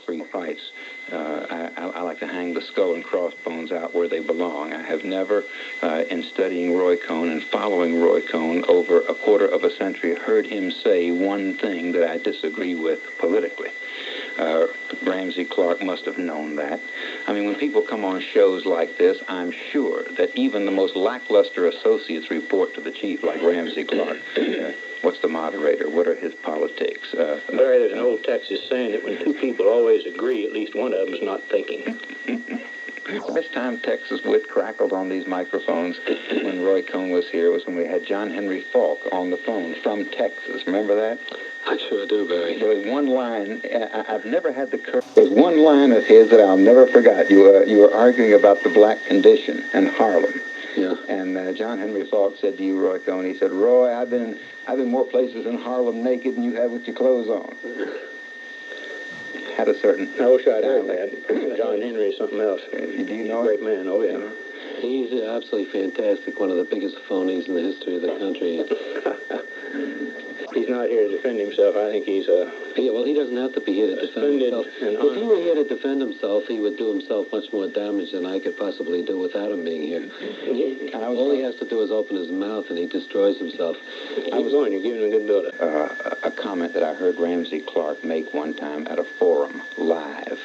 free fights. I like to hang the skull and crossbones out where they belong. I have never, in studying Roy Cohn and following Roy Cohn over a quarter of a century, heard him say one thing that I disagree with politically. Ramsay Clark must have known that. I mean, when people come on shows like this, I'm sure that even the most lackluster associates report to the chief, like Ramsay Clark. What's the moderator? What are his politics? Larry, there's an old Texas saying that when two people always agree, at least one of them is not thinking. This time Texas wit crackled on these microphones when Roy Cohn was here was when we had John Henry Falk on the phone from Texas. Remember that? I sure do, Barry. There was one line, I've never had the courage. There's one line of his that I'll never forget. You were arguing about the black condition and Harlem. Yeah. And John Henry Falk said to you, Roy Cohn, he said, Roy, I've been more places in Harlem naked than you have with your clothes on. Had a certain... I wish I'd heard that. John Henry is something else. Do you know Great man, oh yeah. He's absolutely fantastic, one of the biggest phonies in the history of the country. He's not here to defend himself. I think he's a... Yeah, well, he doesn't have to be here to defend himself. If he were here to defend himself, he would do himself much more damage than I could possibly do without him being here. All he has to do is open his mouth and he destroys himself. You're giving him a good build-up. A comment that I heard Ramsay Clark make one time at a forum live.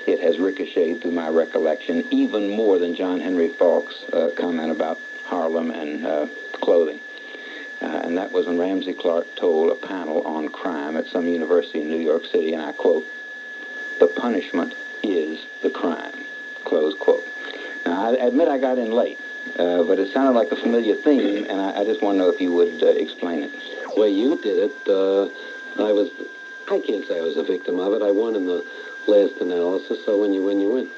It has ricocheted through my recollection even more than John Henry Falk's comment about Harlem and clothing. And that was when Ramsay Clark told a panel on crime at some university in New York City, and I quote, "The punishment is the crime," close quote. Now, I admit I got in late, but it sounded like a familiar theme, and I just want to know if you would explain it. The way you did it, I can't say I was a victim of it. I won in the last analysis, so when you win, you win.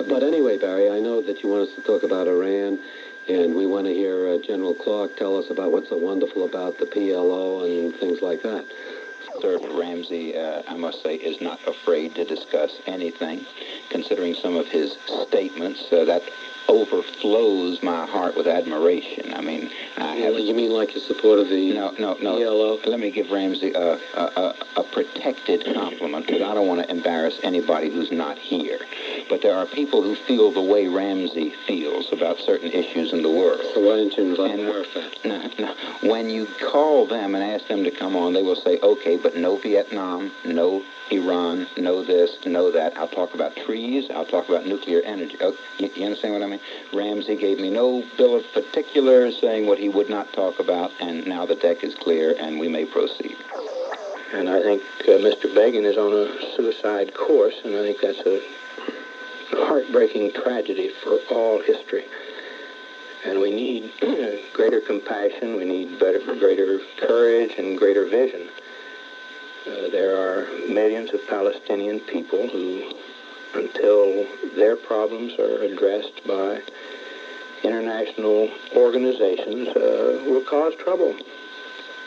But anyway, Barry, I know that you want us to talk about Iran, and we want to hear General Clark tell us about what's so wonderful about the PLO and things like that. Sir Ramsey, I must say, is not afraid to discuss anything, considering some of his statements that overflows my heart with admiration. I mean, You mean like your support of the PLO? Let me give Ramsey a protected compliment, because I don't want to embarrass anybody who's not here. But there are people who feel the way Ramsey feels about certain issues in the world. So why didn't you invite Arafat? No. When you call them and ask them to come on, they will say, okay, but no Vietnam, no Iran, no this, no that. I'll talk about trees. I'll talk about nuclear energy. Oh, you understand what I mean? Ramsey gave me no bill of particulars saying what he would not talk about, and now the deck is clear and we may proceed. And I think Mr. Begin is on a suicide course, and I think that's a heartbreaking tragedy for all history. And we need greater compassion, we need greater courage and greater vision. There are millions of Palestinian people who, until their problems are addressed by international organizations, will cause trouble.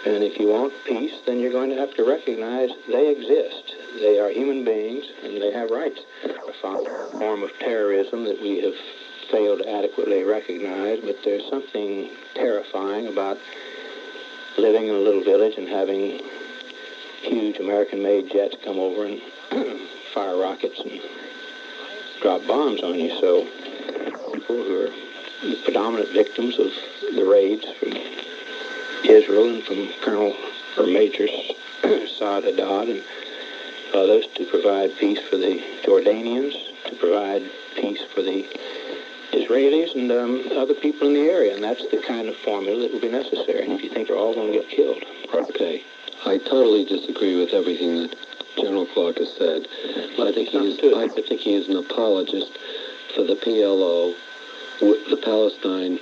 And if you want peace, then you're going to have to recognize they exist. They are human beings, and they have rights. A form of terrorism that we have failed to adequately recognize, but there's something terrifying about living in a little village and having huge American-made jets come over and fire rockets and drop bombs on you. So people who are the predominant victims of the raids from Israel and from Colonel or Major Saad Haddad and others to provide peace for the Jordanians, to provide peace for the Israelis and other people in the area. And that's the kind of formula that will be necessary. And if you think they're all going to get killed. Okay. I totally disagree with everything that General Clark has said. I think he is an apologist for the PLO, the Palestine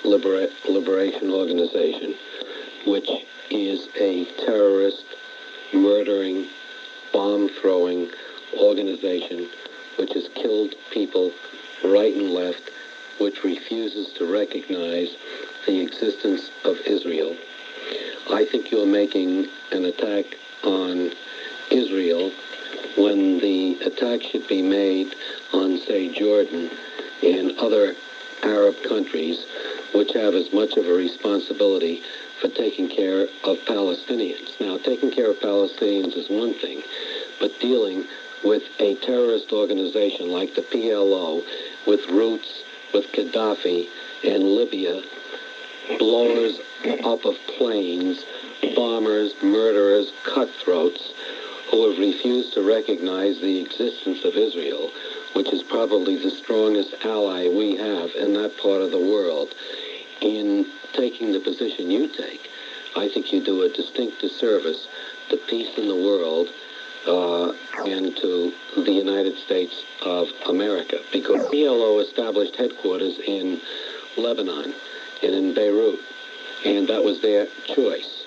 Liberation Organization, which is a terrorist, murdering, bomb-throwing organization which has killed people right and left, which refuses to recognize the existence of Israel. I think you're making an attack on Israel when the attack should be made on, say, Jordan and other Arab countries which have as much of a responsibility for taking care of Palestinians. Now, taking care of Palestinians is one thing, but dealing with a terrorist organization like the PLO, with roots with Gaddafi and Libya, blowers up of planes, bombers, murderers, cutthroats, who have refused to recognize the existence of Israel, which is probably the strongest ally we have in that part of the world. In taking the position you take, I think you do a distinct disservice to peace in the world and to the United States of America, because PLO established headquarters in Lebanon and in Beirut, and that was their choice.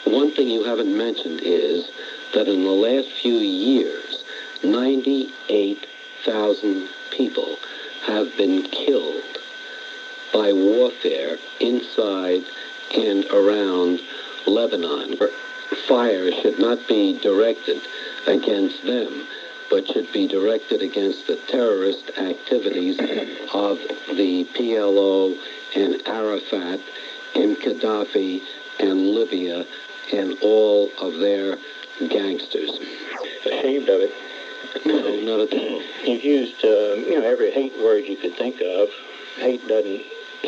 One thing you haven't mentioned is that in the last few years, 98,000 people have been killed by warfare inside and around Lebanon. Fire should not be directed against them, but should be directed against the terrorist activities of the PLO and Arafat and Gaddafi and Libya and all of their gangsters. Ashamed of it. No, not at all. You've used, every hate word you could think of. Hate doesn't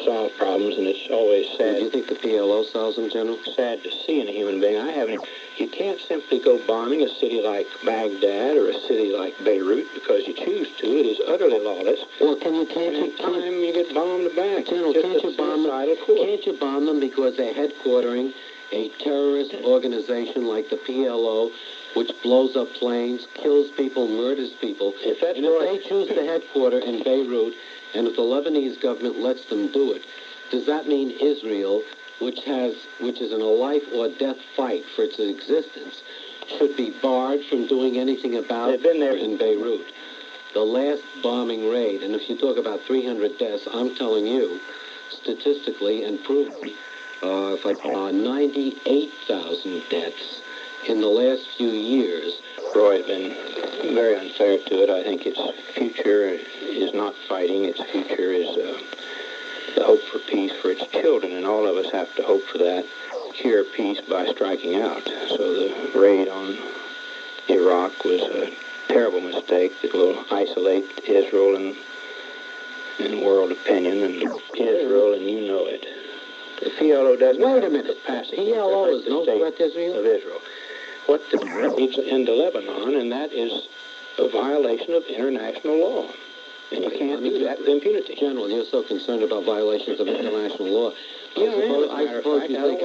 solve problems, and it's always sad. Do you think the PLO solves them, General? Sad to see in a human being. You can't simply go bombing a city like Baghdad or a city like Beirut because you choose to. It is utterly lawless. Well, and in time you get bombed back. General, can't you bomb them because they're headquartering a terrorist organization like the PLO, which blows up planes, kills people, murders people? If they choose the headquarter in Beirut, and if the Lebanese government lets them do it, does that mean Israel, which is in a life or death fight for its existence, should be barred from doing anything about it? They've been there in Beirut. The last bombing raid, and if you talk about 300 deaths, I'm telling you, statistically and proven, 98,000 deaths in the last few years. Roy has been very unfair to it. I think its future is not fighting. Its future is the hope for peace for its children, and all of us have to hope for that. Secure peace by striking out. So the raid on Iraq was a terrible mistake that will isolate Israel in world opinion, and Israel, and you know it. The PLO doesn't Wait a have minute. capacity. PLO is no threat to Israel? Of Israel. What the needs into Lebanon, and that is a violation of international law. And you can't do that with impunity. General, you're so concerned about violations of international law. I suppose you think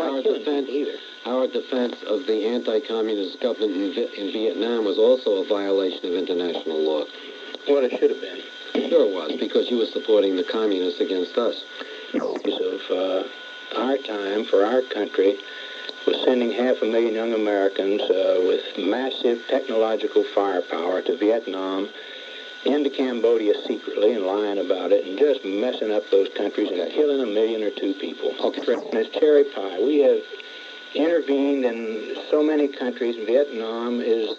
our defense of the anti-communist government in Vietnam was also a violation of international law. Well, it should have been. Sure it was, because you were supporting the communists against us. Of our time, for our country, was sending 500,000 young Americans with massive technological firepower to Vietnam, into Cambodia secretly and lying about it and just messing up those countries and killing 1 million or 2 people. Okay. And it's cherry pie. We have intervened in so many countries. Vietnam is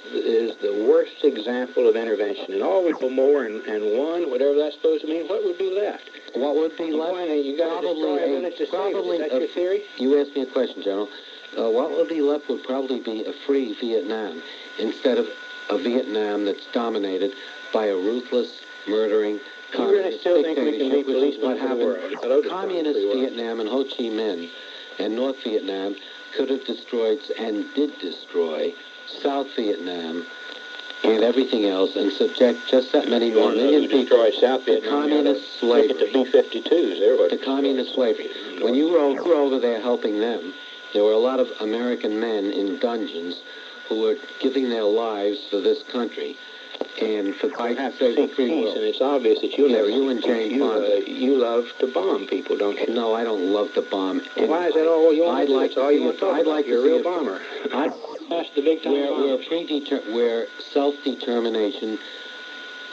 the worst example of intervention. And all we go more and won, whatever that's supposed to mean, what would be left? What would be left? You got to destroy a village to save it. Is that your theory? You asked me a question, General. What would be left would probably be a free Vietnam instead of a Vietnam that's dominated by a ruthless, murdering, communist dictatorship, which is what happened. Communist Vietnam and Ho Chi Minh and North Vietnam could have destroyed and did destroy South Vietnam and everything else and subject just that many more million people to communist slavery. The B-52s, to communist slavery. When you were over there helping them, there were a lot of American men in dungeons who were giving their lives for this country and for fighting for free will. And it's obvious that you love to bomb people, don't you? No, I don't love to bomb. Why is that all you want to do? That's all you want to talk about. You're a real bomber. That's the big time where self-determination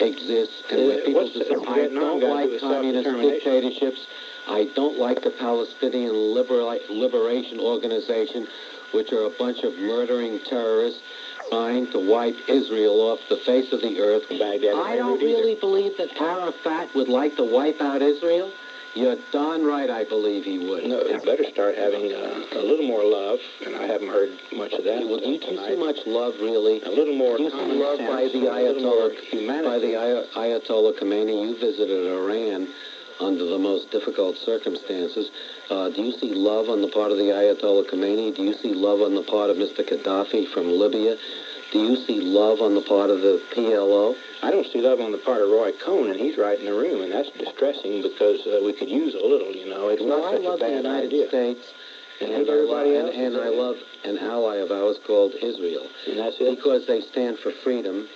exists and where people I don't like communist dictatorships. I don't like the Palestinian Liberation Organization, which are a bunch of murdering terrorists trying to wipe Israel off the face of the earth. I don't really believe that Arafat would like to wipe out Israel. You're darn right I believe he would. No, it better start having a little more love, and I haven't heard much of that. Well, do you see much love, really? A little more do you see love sense, by the Ayatollah Khomeini? You visited Iran under the most difficult circumstances. Do you see love on the part of the Ayatollah Khomeini? Do you see love on the part of Mr. Gaddafi from Libya? Do you see love on the part of the PLO? I don't see love on the part of Roy Cohn, and he's right in the room, and that's distressing because we could use a little, you know. It's not such a bad idea. I love the United States, and I love an ally of ours called Israel. And that's it? Because they stand for freedom,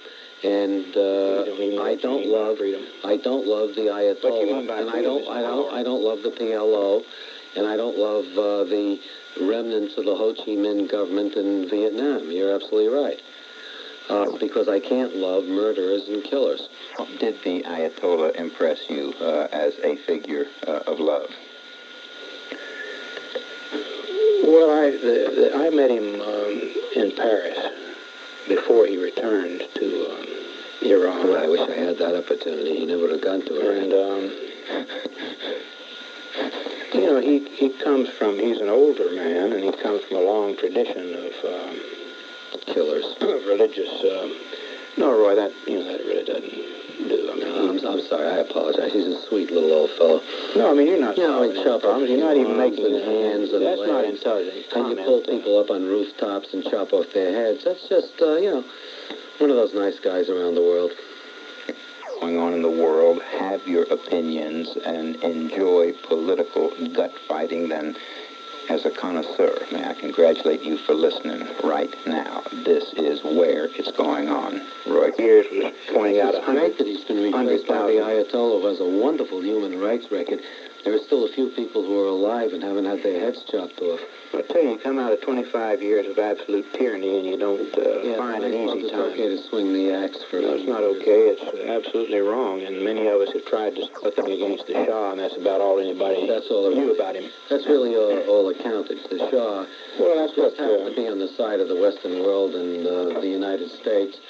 and I don't love the Ayatollah, and I don't love the PLO, and I don't love the remnants of the Ho Chi Minh government in Vietnam. You're absolutely right. Because I can't love murderers and killers. Did the Ayatollah impress you as a figure of love? Well, I met him in Paris before he returned to Iran. Well, I wish I had that opportunity. He never would have gone to Iran. And, you know, he's an older man, and he comes from a long tradition of killers. Religious. No, Roy, that really doesn't do. I mean, I'm sorry. I apologize. He's a sweet little old fellow. No, I mean, you're not. You know, You're not even making hands and that's legs. not intelligent. And you pull people up on rooftops and chop off their heads. That's just, one of those nice guys around the world. Going on in the world, have your opinions, and enjoy political gut fighting, then as a connoisseur, may I congratulate you for listening right now. This is where it's going on. Roy Years was pointing out it's great that he's been replaced by the Ayatollah, who has a wonderful human rights record. There are still a few people who are alive and haven't had their heads chopped off. I tell you come out of 25 years of absolute tyranny and you don't find an easy time. It's okay to swing the axe for... No, it's not okay. It's absolutely wrong. And many of us have tried to put them against the Shah, and that's about all anybody knew about him. That's really all that counted. The Shah just happened to be on the side of the Western world and the United States,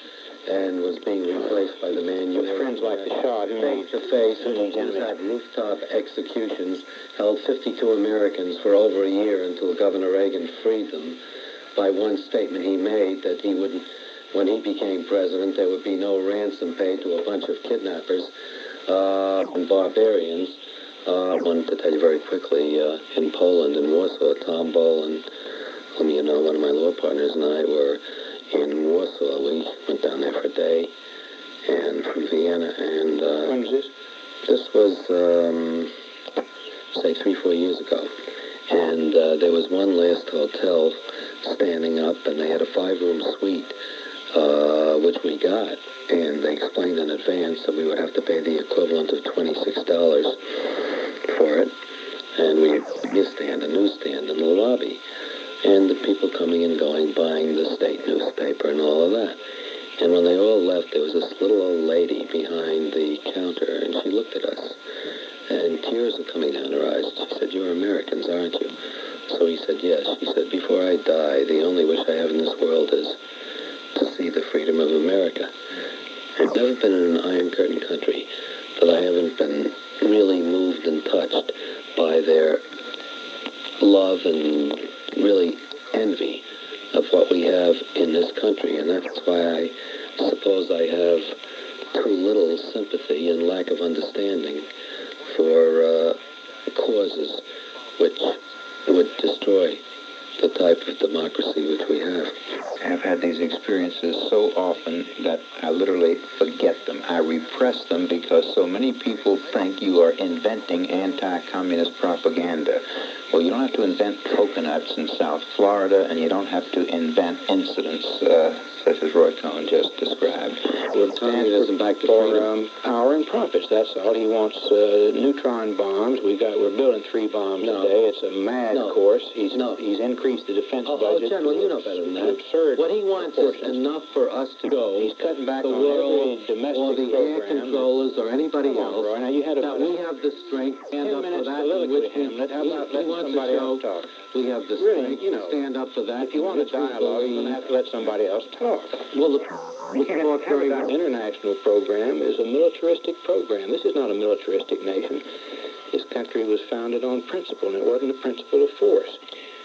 and was being replaced by the man you friends like the Shah, face to face, who's had rooftop executions, held 52 Americans for over a year until Governor Reagan freed them by one statement he made that he wouldn't, when he became president, there would be no ransom paid to a bunch of kidnappers and barbarians. I wanted to tell you very quickly, in Poland, in Warsaw, Tom Boland, whom you know, one of my law partners, and I were in Warsaw. We went down there for a day, and from Vienna, and... when was this? This was, say, 3-4 years ago. And there was one last hotel standing up, and they had a 5-room suite, which we got. And they explained in advance that we would have to pay the equivalent of $26 for it. And we had a newsstand in the lobby. And the people coming and going, buying the state newspaper and all of that. And when they all left, there was this little old lady behind the counter, and she looked at us. And tears were coming down her eyes. She said, "You're Americans, aren't you?" So he said, "Yes." She said, "Before I die, the only wish I have in this world is to see the freedom of America." I've never been in an Iron Curtain country that I haven't been really moved and touched by their love and really envy of what we have in this country. And that's why I suppose I have too little sympathy and lack of understanding for causes which would destroy the type of democracy which we have. I've had these experiences so often that I literally forget them. I repress them because so many people think you are inventing anti-communist propaganda. Well, you don't have to invent coconuts in South Florida, and you don't have to invent incidents such as Roy Cohn just described. Well, communism back to freedom. Power and profits, that's all. He wants neutron bombs. We're building 3 bombs today. It's a mad course. He's increased the defense budget. Oh, General, you know better than that. Absurd. What he wants is enough for us to go. He's cutting back the on world, every domestic or the program. air controllers, or anybody else. Roy, now you had that we have the strength to stand up for that. How about letting somebody else talk? We have the strength to stand up for that. If you want a dialogue, you're going to have to let somebody else talk. Well, we can talk very well. international program is a militaristic program. This is not a militaristic nation. This country was founded on principle, and it wasn't a principle of force.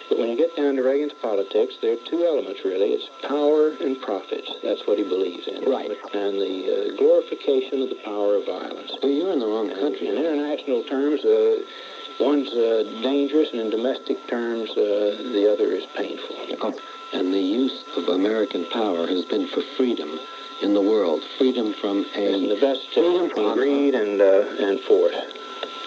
But when you get down to Reagan's politics, there are two elements, really. It's power and profits. That's what he believes in. Right. And the glorification of the power of violence. Well, you're in the wrong country. In international terms, one's dangerous, and in domestic terms, the other is painful. And the use of American power has been for freedom in the world. Freedom from And the best freedom from greed and force.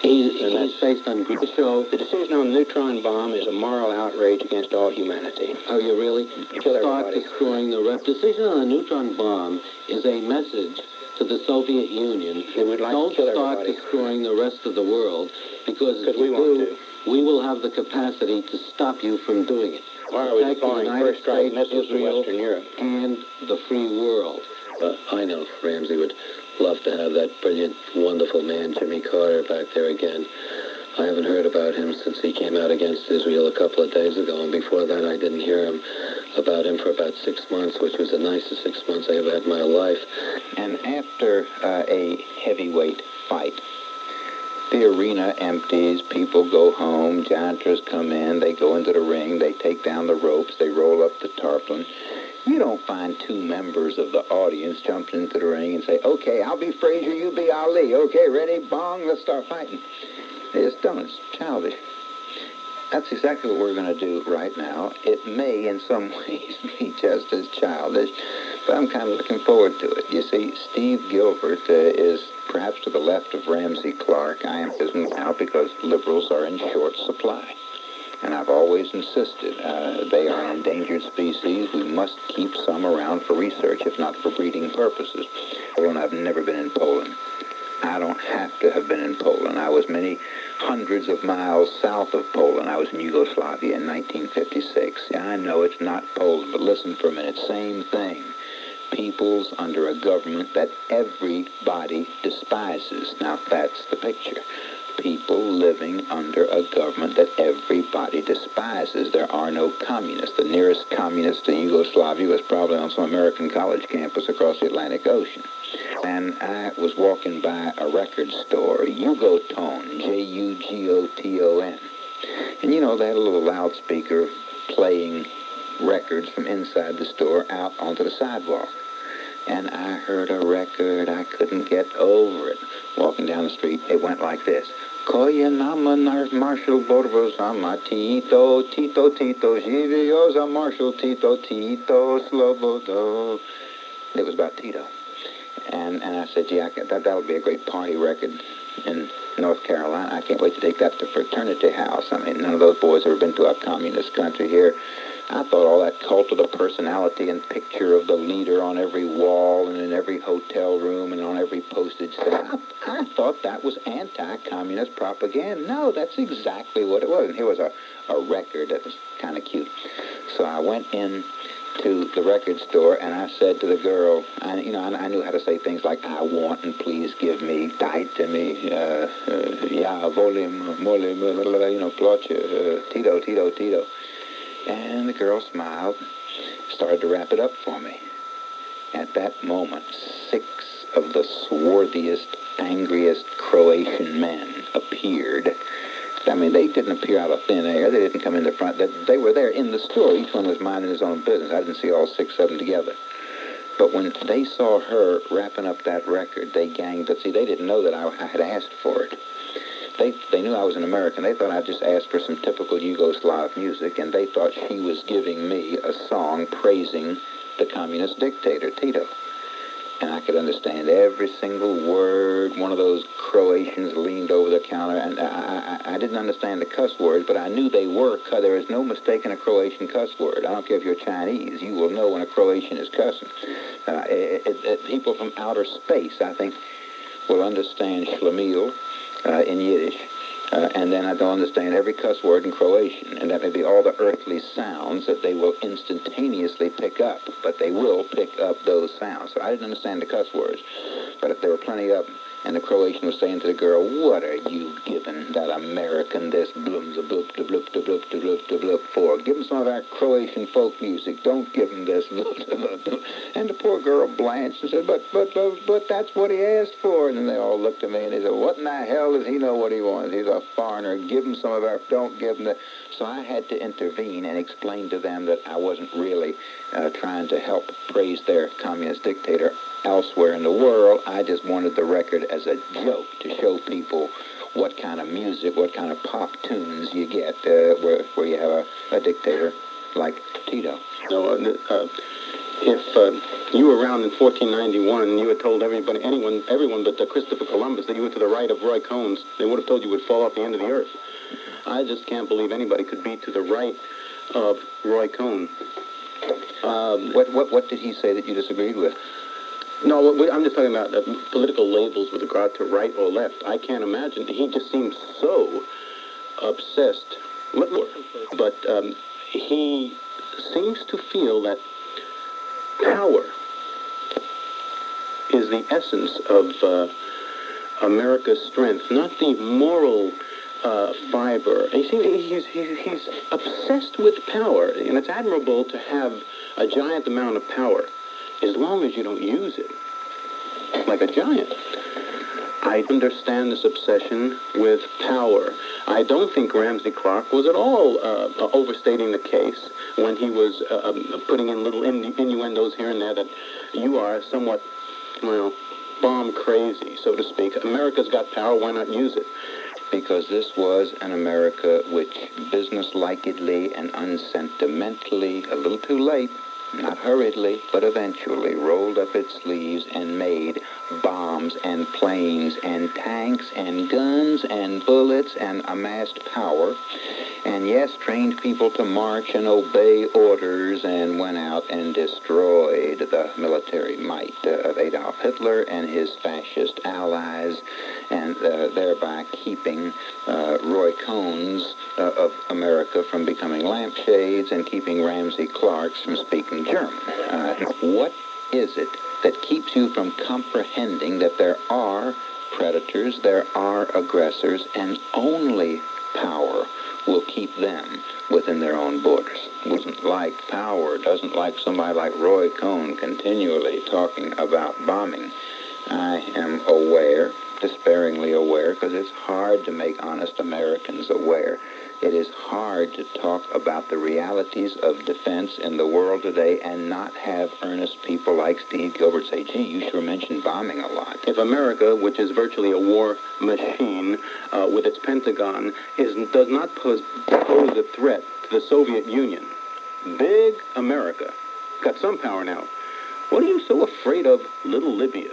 He's based on greed. So The decision on the neutron bomb is a moral outrage against all humanity. Oh, you really? Kill Start everybody. destroying the rest. Decision on the neutron bomb is a message to the Soviet Union. They would like Don't to kill start everybody. destroying the rest of the world, because if we you want do, to. we will have the capacity to stop you from doing it. Why are we Protect the deploying United first strike States, missiles to Israel, Western Europe? and the free world. I know Ramsey would love to have that brilliant, wonderful man, Jimmy Carter, back there again. I haven't heard about him since he came out against Israel a couple of days ago, and before that I didn't hear about him for about 6 months, which was the nicest 6 months I ever had in my life. And after a heavyweight fight, the arena empties, people go home, janitors come in, they go into the ring, they take down the ropes, they roll up the tarpaulin. You don't find two members of the audience jumping into the ring and say, okay, I'll be Frazier, you be Ali. Okay, ready, bong, let's start fighting. They just don't. It's childish. That's exactly what we're going to do right now. It may, in some ways, be just as childish, but I'm kind of looking forward to it. You see, Steve Gilbert is perhaps to the left of Ramsay Clark. I am his now because liberals are in short supply. And I've always insisted they are an endangered species. We must keep some around for research, if not for breeding purposes. Well, I've never been in Poland. I don't have to have been in Poland. I was many hundreds of miles south of Poland. I was in Yugoslavia in 1956. Yeah, I know it's not Poland, but listen for a minute. Same thing. Peoples under a government that everybody despises. Now, that's the picture. People living under a government that everybody despises. There are no communists. The nearest communist to Yugoslavia was probably on some American college campus across the Atlantic Ocean. And I was walking by a record store, Jugoton, Jugoton. And you know, they had a little loudspeaker playing records from inside the store out onto the sidewalk. And I heard a record, I couldn't get over it. Walking down the street, it went like this. Koja nama Marshal Borbozama Tito, Tito, Tito, Živioza Marshal Tito, Tito, Slobodo. It was about Tito. And I said, gee, that'll be a great party record in North Carolina. I can't wait to take that to Fraternity House. I mean, none of those boys have ever been to a communist country here. I thought all that cult of the personality and picture of the leader on every wall and in every hotel room and on every postage stamp, I thought that was anti-communist propaganda. No, that's exactly what it was. And here was a record that was kind of cute. So I went in to the record store and I said to the girl, I knew how to say things like, I want and please give me, dajte mi, ja volim, molim, ploče, Tito, Tito, Tito. And the girl smiled, started to wrap it up for me. At that moment, 6 of the swarthiest, angriest Croatian men appeared. I mean, they didn't appear out of thin air. They didn't come in the front. They were there in the store. Each one was minding his own business. I didn't see all 6 of them together. But when they saw her wrapping up that record, they ganged up. See, they didn't know that I had asked for it. They knew I was an American. They thought I just asked for some typical Yugoslav music, and they thought she was giving me a song praising the communist dictator, Tito. And I could understand every single word. One of those Croatians leaned over the counter, and I didn't understand the cuss words, but I knew they were. There is no mistaking a Croatian cuss word. I don't care if you're Chinese. You will know when a Croatian is cussing. People from outer space, I think, will understand Schlemiel in Yiddish. And then I don't understand every cuss word in Croatian, and that may be all the earthly sounds that they will instantaneously pick up, but they will pick up those sounds. So I didn't understand the cuss words, but if there were plenty of them. And the Croatian was saying to the girl, what are you giving that American this bloom the bloop the bloop the bloop the bloop the bloop for? Give him some of our Croatian folk music. Don't give him this. And the poor girl blanched and said, but that's what he asked for. And then they all looked at me and they said, what in the hell does he know what he wants? He's a foreigner. Give him some of our, don't give him that. So I had to intervene and explain to them that I wasn't really trying to help praise their communist dictator elsewhere in the world. I just wanted the record as a joke to show people what kind of music, what kind of pop tunes you get where you have a dictator like Tito. No, if you were around in 1491 and you had told everyone but Christopher Columbus that you were to the right of Roy Cohn's, they would have told you would fall off the end of the earth. I just can't believe anybody could be to the right of Roy Cohn. What did he say that you disagreed with? No, I'm just talking about political labels with regard to right or left. I can't imagine. He just seems so obsessed. But he seems to feel that power is the essence of America's strength, not the moral fiber. He's obsessed with power, and it's admirable to have a giant amount of power as long as you don't use it like a giant. I understand this obsession with power. I don't think Ramsay Clark was at all overstating the case when he was putting in little innuendos here and there that you are somewhat, bomb crazy, so to speak. America's got power, why not use it? Because this was an America which business-likedly and unsentimentally, a little too late, not hurriedly, but eventually rolled up its sleeves and made bombs and planes and tanks and guns and bullets and amassed power. And yes, trained people to march and obey orders and went out and destroyed the military might of Adolf Hitler and his fascist allies, and thereby keeping Roy Cohn's of America from becoming lampshades and keeping Ramsay Clark's from speaking German. What is it that keeps you from comprehending that there are predators, there are aggressors, and only power will keep them within their own borders? Doesn't like power, doesn't like somebody like Roy Cohn continually talking about bombing. I am aware, despairingly aware, because it's hard to make honest Americans aware. It is hard to talk about the realities of defense in the world today and not have earnest people like Steve Gilbert say, gee, you sure mentioned bombing a lot. If America, which is virtually a war machine with its Pentagon, does not pose a threat to the Soviet Union, big America, got some power now. What are you so afraid of little Libya?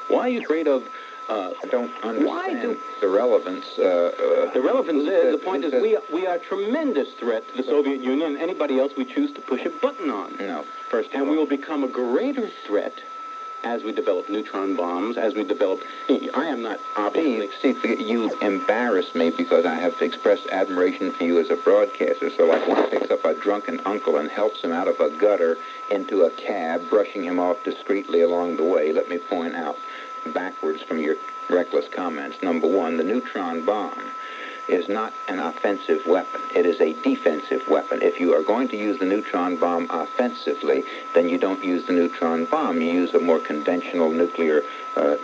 Why are you afraid of... I don't understand the relevance. The relevance is, the point is, we are a tremendous threat to the Soviet Union and anybody else we choose to push a button on. No, we will become a greater threat as we develop neutron bombs, as we develop... I am not obviously... Steve, you embarrass me because I have expressed admiration for you as a broadcaster. So like one picks up a drunken uncle and helps him out of a gutter into a cab, brushing him off discreetly along the way. Let me point out, backwards from your reckless comments. Number one, the neutron bomb is not an offensive weapon. It is a defensive weapon. If you are going to use the neutron bomb offensively, then you don't use the neutron bomb. You use a more conventional nuclear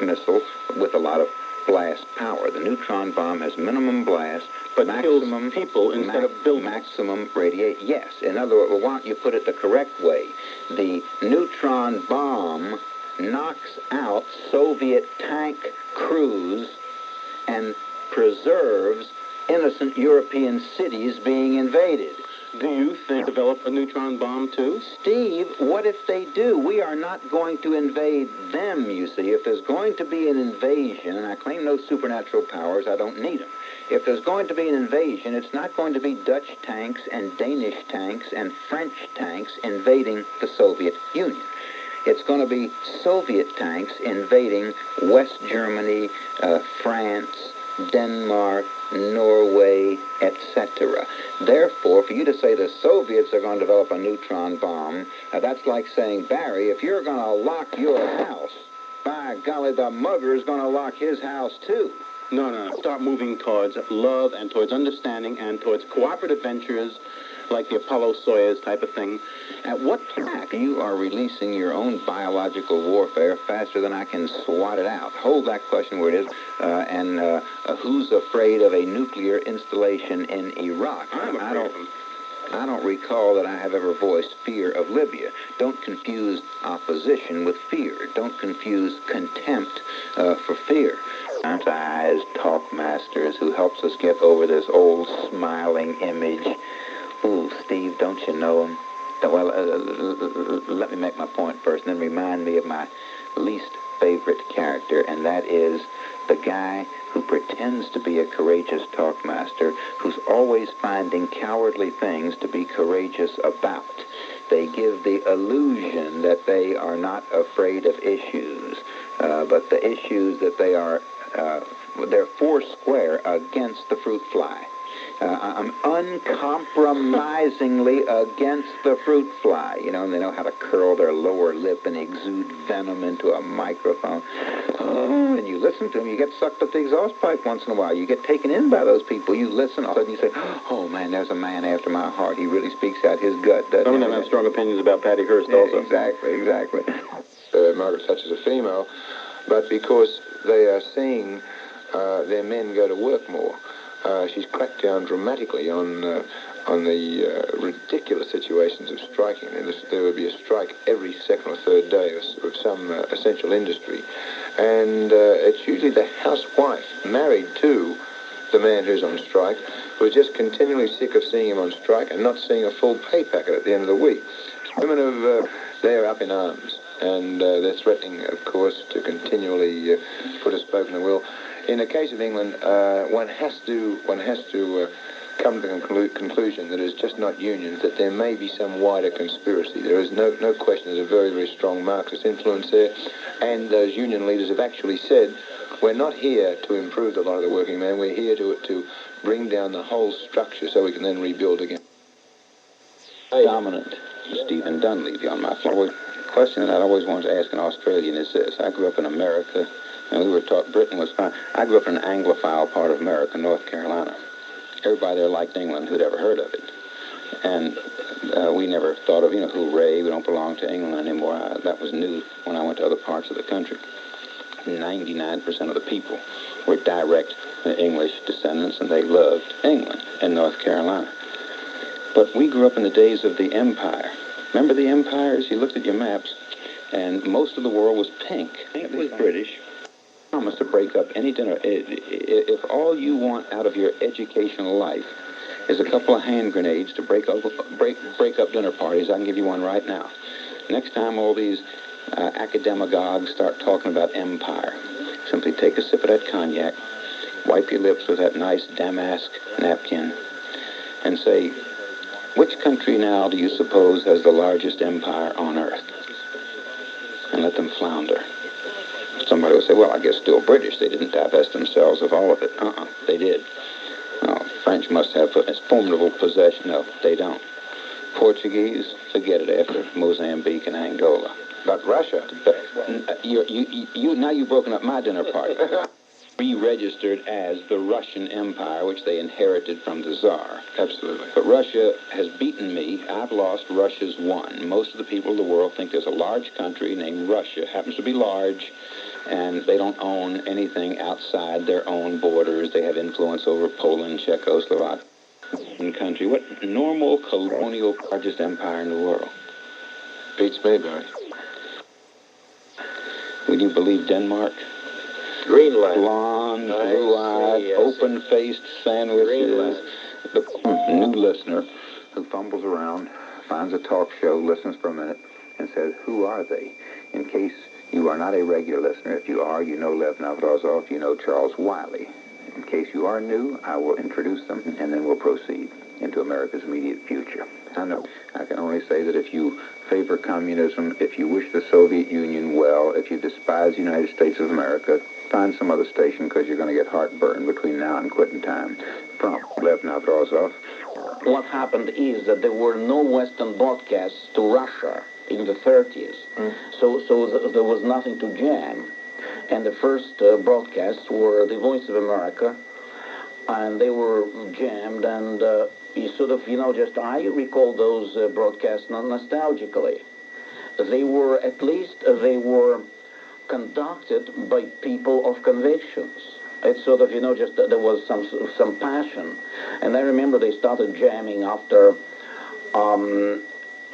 missile with a lot of blast power. The neutron bomb has minimum blast, but maximum kills people instead of buildings. Maximum radiate. Yes. In other words, why don't you put it the correct way? The neutron bomb knocks out Soviet tank crews and preserves innocent European cities being invaded. Do you think develop a neutron bomb too? Steve, what if they do? We are not going to invade them, you see. If there's going to be an invasion, and I claim no supernatural powers, I don't need them. If there's going to be an invasion, it's not going to be Dutch tanks and Danish tanks and French tanks invading the Soviet Union. It's going to be Soviet tanks invading West Germany, France, Denmark, Norway, etc. Therefore, for you to say the Soviets are going to develop a neutron bomb, that's like saying, Barry, if you're going to lock your house, by by golly, the mugger is going to lock his house, too. No. Start moving towards love and towards understanding and towards cooperative ventures like the Apollo-Soyuz type of thing. At what point? You are releasing your own biological warfare faster than I can swat it out. Hold that question where it is. Who's afraid of a nuclear installation in Iraq? I'm afraid of them. I don't recall that I have ever voiced fear of Libya. Don't confuse opposition with fear. Don't confuse contempt for fear. As talk masters who helps us get over this old smiling image. Ooh, Steve, don't you know him? Well, let me make my point first, and then remind me of my least favorite character, and that is the guy who pretends to be a courageous talkmaster, who's always finding cowardly things to be courageous about. They give the illusion that they are not afraid of issues, but the issues that they are, they're four square against the fruit fly. I'm uncompromisingly against the fruit fly, you know, and they know how to curl their lower lip and exude venom into a microphone. Oh, and you listen to them, you get sucked up the exhaust pipe once in a while. You get taken in by those people. You listen, all of a sudden you say, oh, man, there's a man after my heart. He really speaks out his gut. Some of them have strong opinions about Patty Hearst also. Exactly. Margaret Thatcher's a female, but because they are seeing their men go to work more. She's cracked down dramatically on the ridiculous situations of striking. There would be a strike every second or third day of some essential industry. And it's usually the housewife married to the man who's on strike who is just continually sick of seeing him on strike and not seeing a full pay packet at the end of the week. Women they're up in arms, and they're threatening, of course, to continually put a spoke in the wheel. In the case of England, one has to come to the conclusion that it's just not unions, that there may be some wider conspiracy. There is no question there's a very, very strong Marxist influence there, and those union leaders have actually said, we're not here to improve the lot of the working man, we're here to bring down the whole structure so we can then rebuild again. Dominant Stephen Dunleavy on my floor. The question that I always wanted to ask an Australian is this. I grew up in America, and we were taught Britain was fine. I grew up in an Anglophile part of America, North Carolina. Everybody there liked England who'd ever heard of it. And we never thought of, hooray, we don't belong to England anymore. That was new when I went to other parts of the country. 99% of the people were direct English descendants, and they loved England and North Carolina. But we grew up in the days of the Empire. Remember the empires? You looked at your maps, and most of the world was pink. It was British. Promise to break up any dinner. If all you want out of your educational life is a couple of hand grenades to break up dinner parties, I can give you one right now. Next time all these academagogues start talking about empire, simply take a sip of that cognac, wipe your lips with that nice damask napkin, and say, which country now do you suppose has the largest empire on earth? And let them flounder. Somebody will say, well, I guess still British. They didn't divest themselves of all of it. They did. Oh, French must have a formidable possession. No, they don't. Portuguese, forget it after Mozambique and Angola. But Russia. Now you've broken up my dinner party. Re-registered as the Russian Empire, which they inherited from the Tsar. Absolutely. But Russia has beaten me. I've lost. Russia's won. Most of the people of the world think there's a large country named Russia. It happens to be large, and they don't own anything outside their own borders. They have influence over Poland, Czechoslovakia, country. What normal colonial largest empire in the world? Beats me, Barry. Would you believe Denmark? Greenland. Blonde, blue-eyed, open-faced sandwiches. The new listener who fumbles around, finds a talk show, listens for a minute, and says, who are they? In case you are not a regular listener, if you are, you know Lev Navrozov, you know Charles Wiley. In case you are new, I will introduce them, and then we'll proceed into America's immediate future. I know. I can only say that if you favor communism, if you wish the Soviet Union well, if you despise the United States of America, find some other station because you're going to get heartburn between now and quitting time. From Lev Navrozov. What happened is that there were no Western broadcasts to Russia in the 30s. So there was nothing to jam. And the first broadcasts were the Voice of America, and they were jammed, and you sort of, just I recall those broadcasts nostalgically. They were, at least, they were conducted by people of convictions. It's sort of, just there was some passion. And I remember they started jamming after a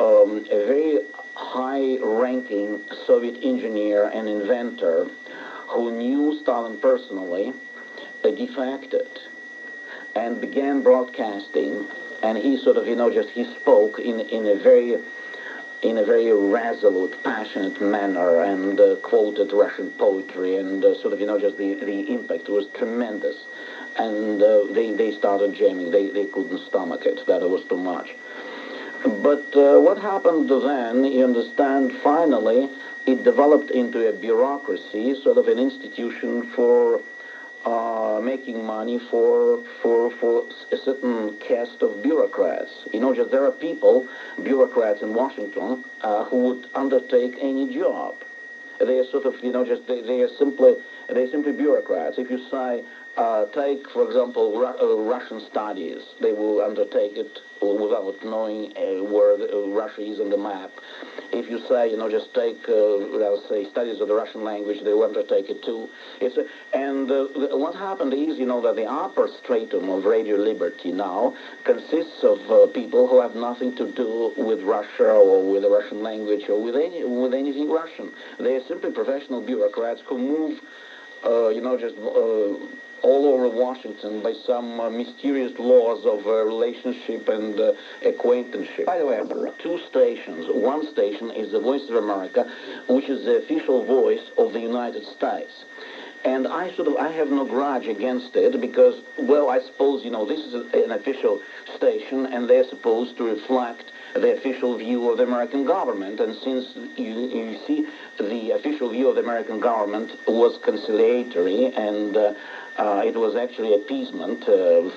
very high-ranking Soviet engineer and inventor who knew Stalin personally defected and began broadcasting. And he sort of, he spoke in a very resolute, passionate manner, and quoted Russian poetry, and sort of, just the impact was tremendous. And they started jamming. They couldn't stomach it. That was too much. But what happened then, you understand, finally, it developed into a bureaucracy, sort of an institution for making money for a certain caste of bureaucrats. Just there are people, bureaucrats in Washington, who would undertake any job. They are sort of, they're simply bureaucrats. If you say, take, for example, Russian studies, they will undertake it without knowing where Russia is on the map. If you say, just take, let's say, studies of the Russian language, they will undertake it too. What happened is, that the upper stratum of Radio Liberty now consists of people who have nothing to do with Russia or with the Russian language or with anything Russian. They are simply professional bureaucrats who move, all over Washington by some mysterious laws of relationship and acquaintanceship. By the way, there are two stations. One station is the Voice of America, which is the official voice of the United States. And I have no grudge against it because, well, I suppose, this is an official station and they're supposed to reflect the official view of the American government. And since you see the official view of the American government was conciliatory and it was actually appeasement,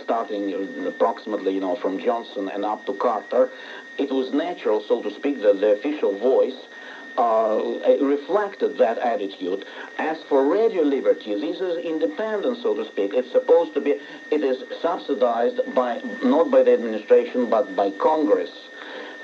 starting approximately, from Johnson and up to Carter, it was natural, so to speak, that the official voice reflected that attitude. As for Radio Liberty, this is independent, so to speak. It's supposed to be, it is subsidized not by the administration, but by Congress.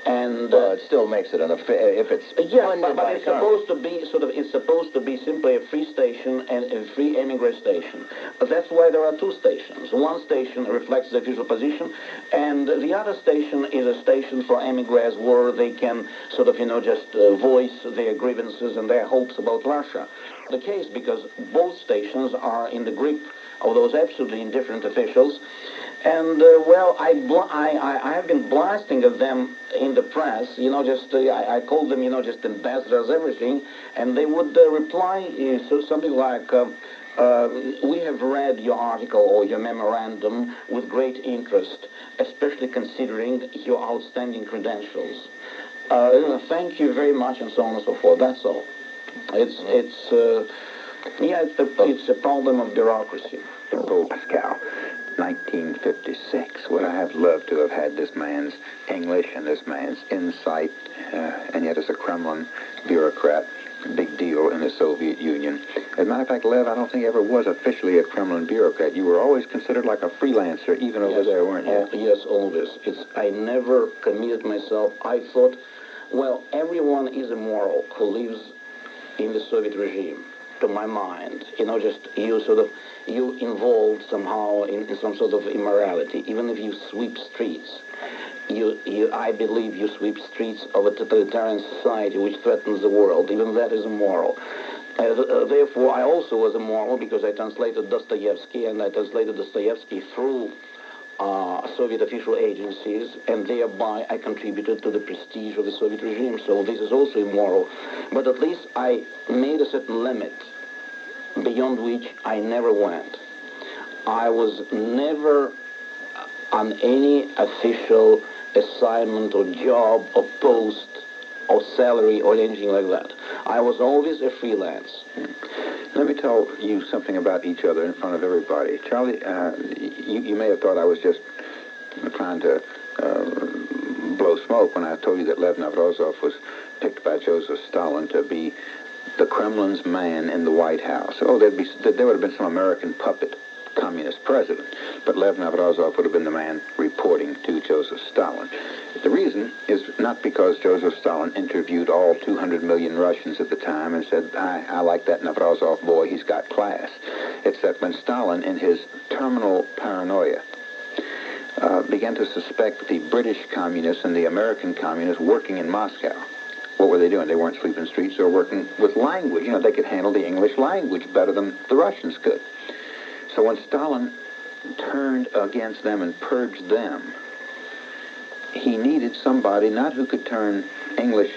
And it still makes it if it's funded but it's supposed to be it's supposed to be simply a free station and a free emigre station. But that's why there are two stations. One station reflects the official position, and the other station is a station for emigres where they can voice their grievances and their hopes about Russia. The case because both stations are in the grip of those absolutely indifferent officials. And, I have been blasting at them in the press, I called them, just ambassadors, everything, and they would reply something like, we have read your article or your memorandum with great interest, especially considering your outstanding credentials. Thank you very much, and so on and so forth. That's all. It's a problem of bureaucracy. Pascal. 1956. Would I have loved to have had this man's English and this man's insight, and yet as a Kremlin bureaucrat, big deal in the Soviet Union. As a matter of fact, Lev, I don't think ever was officially a Kremlin bureaucrat. You were always considered like a freelancer, even over there, weren't you? Yes, always. I never committed myself. I thought, well, everyone is immoral who lives in the Soviet regime. To my mind, you involved somehow in some sort of immorality. Even if you sweep streets, I believe you sweep streets of a totalitarian society which threatens the world. Even that is immoral. Therefore, I also was immoral because I translated Dostoevsky, and I translated Dostoevsky through Soviet official agencies, and thereby I contributed to the prestige of the Soviet regime. So this is also immoral. But at least I made a certain limit beyond which I never went. I was never on any official assignment or job or post or salary or anything like that. I was always a freelance. Let me tell you something about each other in front of everybody. Charlie, you may have thought I was just trying to blow smoke when I told you that Lev Navrozov was picked by Joseph Stalin to be the Kremlin's man in the White House. Oh, there would have been some American puppet communist president, but Lev Navrozov would have been the man reporting to Joseph Stalin. The reason is not because Joseph Stalin interviewed all 200 million Russians at the time and said, I like that Navrozov boy, he's got class. It's that when Stalin, in his terminal paranoia, began to suspect the British communists and the American communists working in Moscow. What were they doing? They weren't sweeping streets. They were working with language. You know, they could handle the English language better than the Russians could. So when Stalin turned against them and purged them, he needed somebody not who could turn English,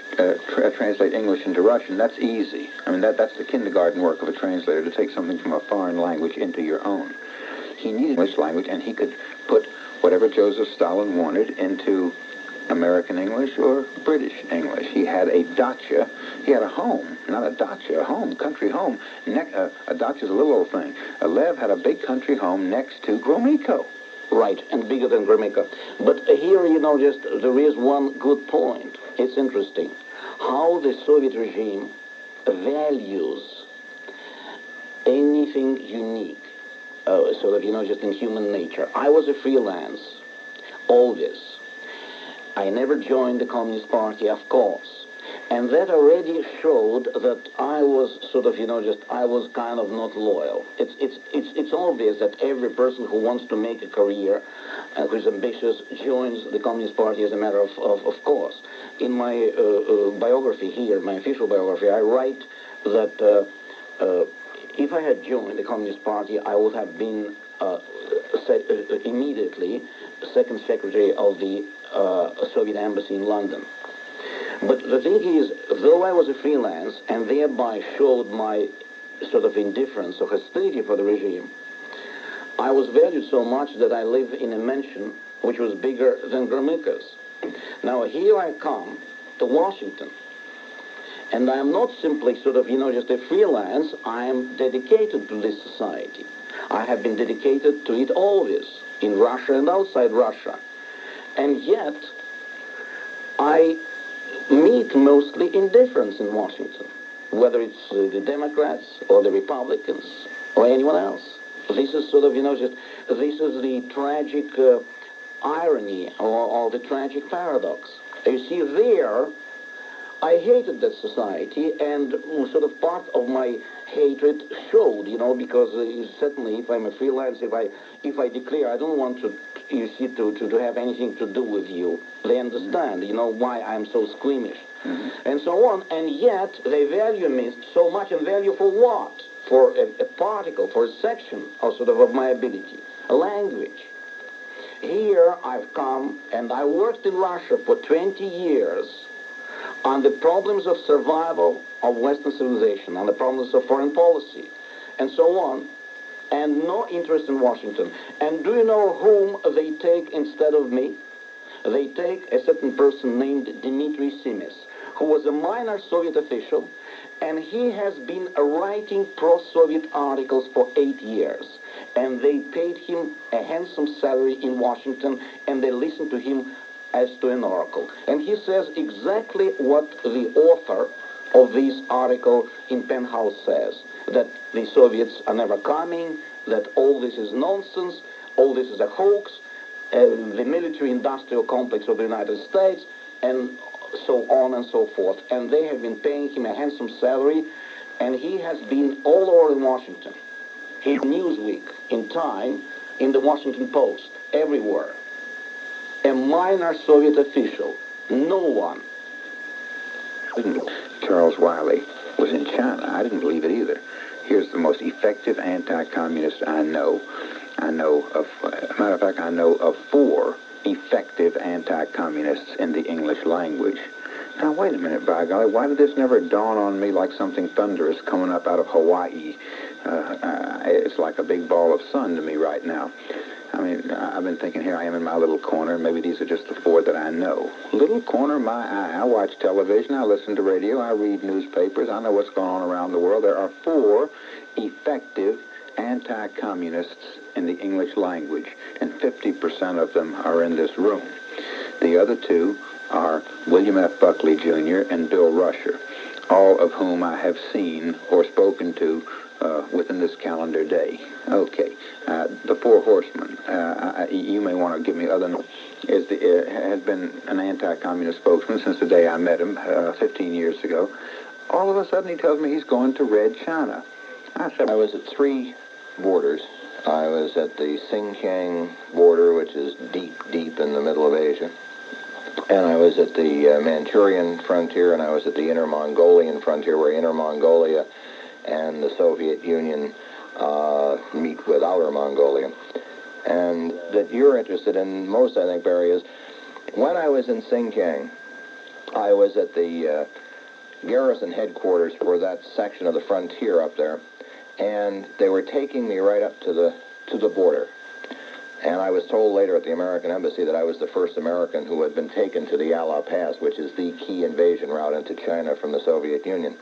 translate English into Russian. That's easy. I mean, that's the kindergarten work of a translator, to take something from a foreign language into your own. He needed English language, and he could put whatever Joseph Stalin wanted into American English or British English. He had a dacha. He had a home, not a dacha, a home, country home. A dacha's a little old thing. Lev had a big country home next to Gromyko. Right, and bigger than Gromyko. But here, you know, just there is one good point. It's interesting how the Soviet regime values anything unique, sort of, you know, just in human nature. I was a freelance, always. I never joined the Communist Party, of course. And that already showed that I was sort of, you know, just, I was kind of not loyal. It's obvious that every person who wants to make a career, who is ambitious, joins the Communist Party as a matter of course. In my biography here, my official biography, I write that if I had joined the Communist Party, I would have been immediately second secretary of the Soviet embassy in London. But the thing is, though I was a freelance and thereby showed my sort of indifference or hostility for the regime, I was valued so much that I live in a mansion which was bigger than Gromyko's. Now here I come to Washington, and I am not simply sort of, you know, just a freelance. I am dedicated to this society. I have been dedicated to it always, in Russia and outside Russia. And yet, I meet mostly indifference in Washington, whether it's the Democrats or the Republicans or anyone else. This is sort of, you know, just, this is the tragic irony or the tragic paradox. You see, there, I hated that society, and sort of part of my hatred showed, you know, because certainly if I'm a freelance, if I declare I don't want to, you see, to have anything to do with you, they understand, you know, why I'm so squeamish, and so on, and yet they value me so much, and value for what? For a particle, for a section of sort of my ability, a language. Here I've come, and I worked in Russia for 20 years on the problems of survival of Western civilization, on the problems of foreign policy, and so on, and no interest in Washington. And do you know whom they take instead of me? They take a certain person named Dmitry Simes, who was a minor Soviet official, and he has been writing pro-Soviet articles for 8 years. And they paid him a handsome salary in Washington, and they listened to him as to an oracle. And he says exactly what the author of this article in Penthouse says, that the Soviets are never coming, that all this is nonsense, all this is a hoax, the military-industrial complex of the United States, and so on and so forth. And they have been paying him a handsome salary, and he has been all over in Washington. His Newsweek, in Time, in the Washington Post, everywhere. A minor Soviet official. No one. Charles Wiley was in China. I didn't believe it either. Here's the most effective anti-communist I know. As a matter of fact, I know of 4 effective anti-communists in the English language. Now, wait a minute, by golly, why did this never dawn on me like something thunderous coming up out of Hawaii? It's like a big ball of sun to me right now. I mean, I've been thinking, here I am in my little corner, maybe these are just the 4 that I know. Little corner of my eye. I watch television, I listen to radio, I read newspapers, I know what's going on around the world. There are 4 effective anti-communists in the English language, and 50% of them are in this room. The other 2 are William F. Buckley, Jr. and Bill Rusher. all of whom I have seen or spoken to within this calendar day. Okay, the Four Horsemen. You may want to give me other. Has been an anti-communist spokesman since the day I met him 15 years ago. All of a sudden, he tells me he's going to Red China. I was at 3 borders. I was at the Xinjiang border, which is deep, deep in the middle of Asia. And I was at the Manchurian frontier, and I was at the Inner Mongolian frontier, where Inner Mongolia and the Soviet Union meet with Outer Mongolia. And that you're interested in most, I think, Barry, is when I was in Xinjiang, I was at the garrison headquarters for that section of the frontier up there, and they were taking me right up to the border. And I was told later at the American Embassy that I was the first American who had been taken to the Yala Pass, which is the key invasion route into China from the Soviet Union.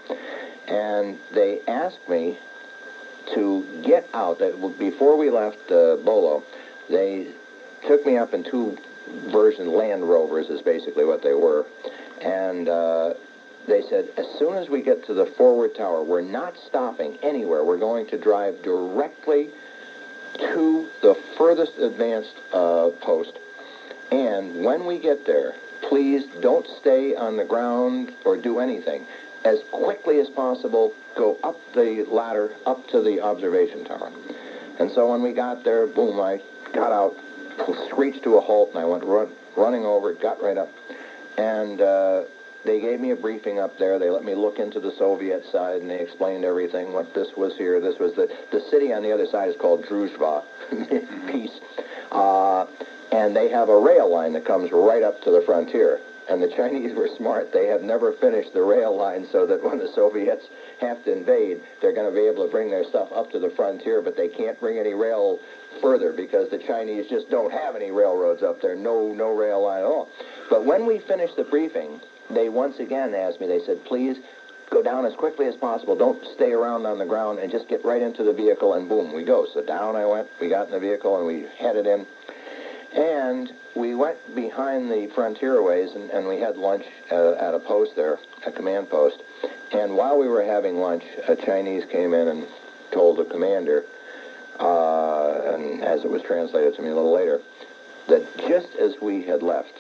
And they asked me to get out. Before we left Bolo, they took me up in 2 version Land Rovers, is basically what they were. And they said, as soon as we get to the forward tower, we're not stopping anywhere. We're going to drive directly to the furthest advanced post. And when we get there, please don't stay on the ground or do anything. As quickly as possible, go up the ladder, up to the observation tower. And so when we got there, boom, I got out, screeched to a halt, and I went running over, got right up. And they gave me a briefing up there. They let me look into the Soviet side, and they explained everything, what this was here. This was the city on the other side is called Druzhba, peace. And they have a rail line that comes right up to the frontier. And the Chinese were smart. They have never finished the rail line so that when the Soviets have to invade, they're going to be able to bring their stuff up to the frontier, but they can't bring any rail further because the Chinese just don't have any railroads up there. No rail line at all. But when we finished the briefing, they once again asked me, they said, please go down as quickly as possible. Don't stay around on the ground and just get right into the vehicle, and boom, we go. So down I went. We got in the vehicle, and we headed in. And we went behind the frontierways, and we had lunch at a post there, a command post. And while we were having lunch, a Chinese came in and told the commander, and as it was translated to me a little later, that just as we had left,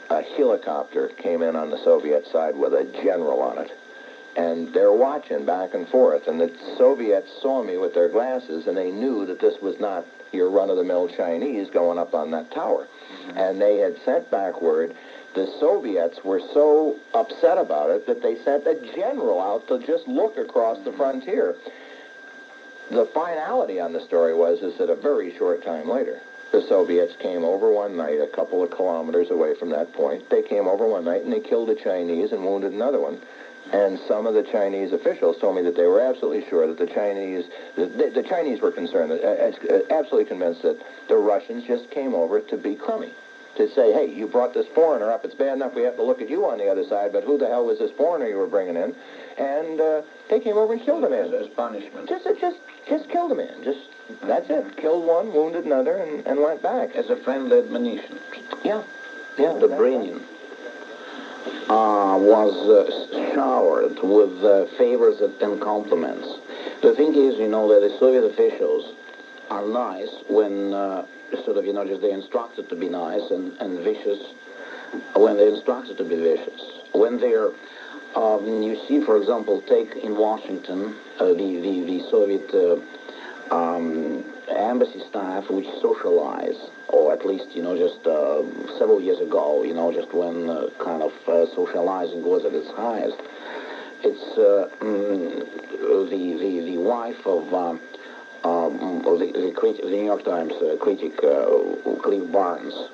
a helicopter came in on the Soviet side with a general on it. And they're watching back and forth. And the Soviets saw me with their glasses, and they knew that this was not your run-of-the-mill Chinese going up on that tower. Mm-hmm. And they had sent back word. The Soviets were so upset about it that they sent a general out to just look across the frontier. The finality on the story is that a very short time later, the Soviets came over one night, a couple of kilometers away from that point. They came over one night, and they killed a Chinese and wounded another one. And some of the Chinese officials told me that they were absolutely sure that the Chinese were concerned, absolutely convinced that the Russians just came over to be crummy, to say, hey, you brought this foreigner up. It's bad enough we have to look at you on the other side, but who the hell was this foreigner you were bringing in? And they came over and killed a man. As punishment. Just killed a man. That's it. Killed one, wounded another, and went back. As a friendly admonition. Yeah. The Brenian was showered with favors and compliments. The thing is, that the Soviet officials are nice when just they're instructed to be nice, and vicious when they're instructed to be vicious. When they're, you see, for example, take in Washington the Soviet embassy staff which socialize, or at least, just several years ago, just when kind of socializing was at its highest. It's the wife of the New York Times critic Cliff Barnes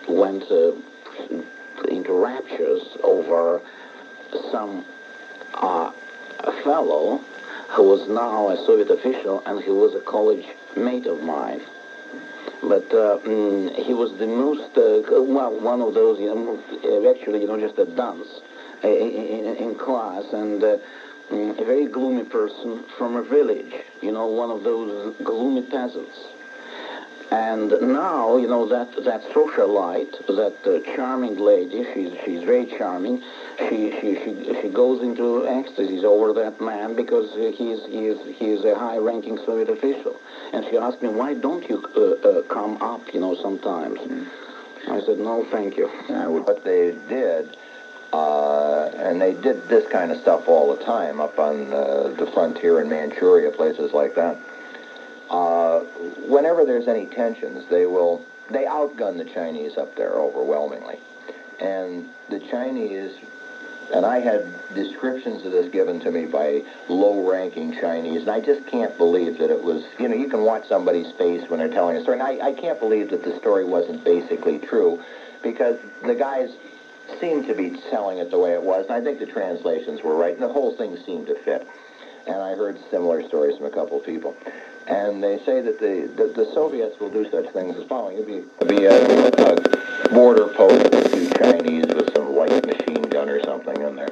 went into raptures over some fellow who was now a Soviet official, and he was a college mate of mine. But he was the most, one of those, actually, just a dunce in class, and a very gloomy person from a village, one of those gloomy peasants. And now, you know, that socialite, that charming lady, she's very charming. She goes into ecstasies over that man because he's a high-ranking Soviet official. And she asked me, why don't you come up, you know, sometimes? I said, no, thank you. What they did, and they did this kind of stuff all the time up on the frontier in Manchuria, places like that. Whenever there's any tensions, they outgun the Chinese up there overwhelmingly. And the Chinese, and I had descriptions of this given to me by low-ranking Chinese, and I just can't believe that it was, you know, you can watch somebody's face when they're telling a story, and I can't believe that the story wasn't basically true, because the guys seemed to be telling it the way it was, and I think the translations were right, and the whole thing seemed to fit. And I heard similar stories from a couple of people. And they say that the Soviets will do such things as following. It'll be a border post with a few Chinese with some light machine gun or something in there.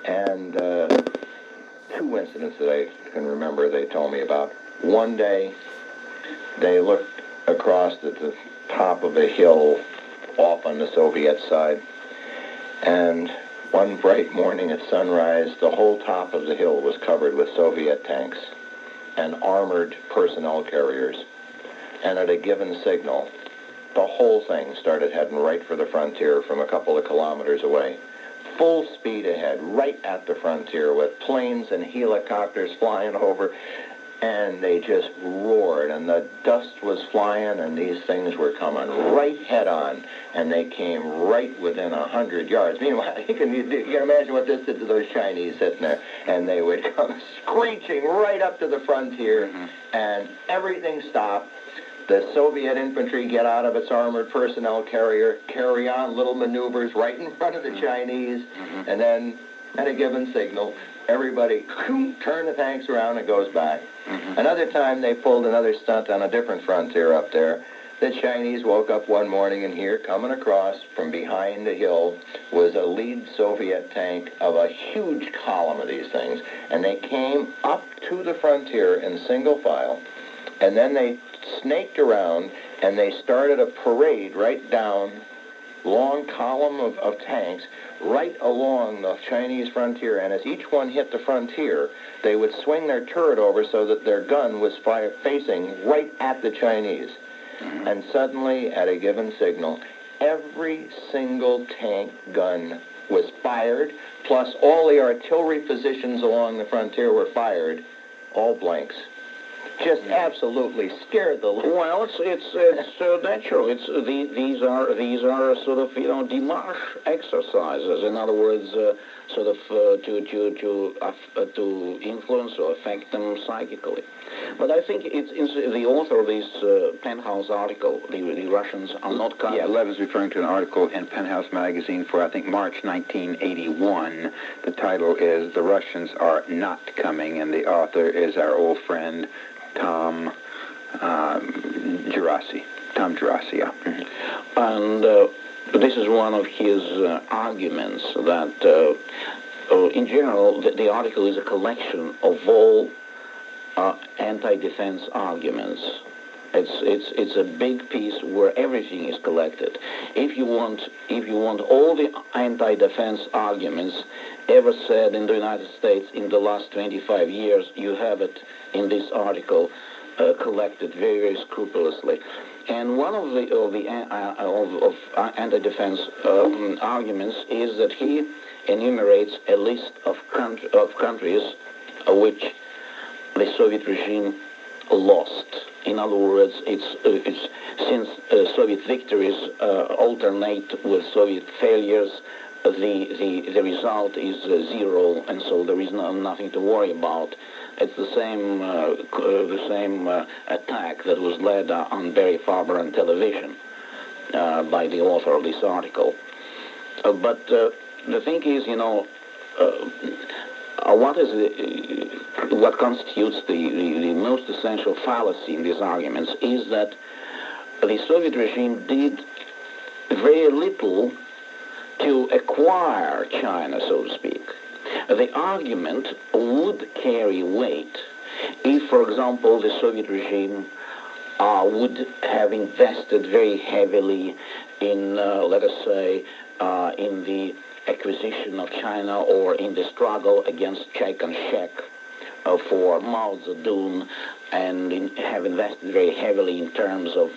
And two incidents that I can remember they told me about. One day, they looked across at the top of a hill off on the Soviet side. And one bright morning at sunrise, the whole top of the hill was covered with Soviet tanks and armored personnel carriers. And at a given signal, the whole thing started heading right for the frontier from a couple of kilometers away. Full speed ahead, right at the frontier, with planes and helicopters flying over. And they just roared, and the dust was flying, and these things were coming right head on, and they came right within 100 yards. Meanwhile, you can imagine what this did to those Chinese sitting there, and they would come screeching right up to the frontier, and everything stopped. The Soviet infantry get out of its armored personnel carrier, carry on little maneuvers right in front of the Chinese, and then at a given signal, everybody turn the tanks around and goes back. Another time they pulled another stunt on a different frontier up there. The Chinese woke up one morning, and here, coming across from behind the hill, was a lead Soviet tank of a huge column of these things. And they came up to the frontier in single file, and then they snaked around, and they started a parade right down, long column of tanks, right along the Chinese frontier, and as each one hit the frontier, they would swing their turret over so that their gun was facing right at the Chinese. And suddenly, at a given signal, every single tank gun was fired, plus all the artillery positions along the frontier were fired, all blanks. Just absolutely scared the. Well, it's natural. These are sort of, you know, démarche exercises. In other words, sort of to influence or affect them psychically. But I think it's the author of this Penthouse article. The Russians are not coming. Yeah, Lev is referring to an article in Penthouse magazine for, I think, March 1981. The title is "The Russians Are Not Coming," and the author is our old friend Tom Gerasi. Tom Gerasi, yeah. And this is one of his arguments that, in general, the article is a collection of all anti-defense arguments. It's a big piece where everything is collected. If you want all the anti-defense arguments ever said in the United States in the last 25 years, you have it in this article, collected very, very scrupulously. And one of the anti-defense arguments is that he enumerates a list of countries which the Soviet regime lost. In other words, it's since Soviet victories alternate with Soviet failures, the result is zero, and so there is nothing to worry about. It's the same attack that was led on Barry Farber on television by the author of this article. But the thing is, you know, what constitutes the most essential fallacy in these arguments is that the Soviet regime did very little to acquire China, so to speak. The argument would carry weight if, for example, the Soviet regime would have invested very heavily in, let us say, in the acquisition of China or in the struggle against Chiang Kai-shek for Mao Zedong, and have invested very heavily in terms of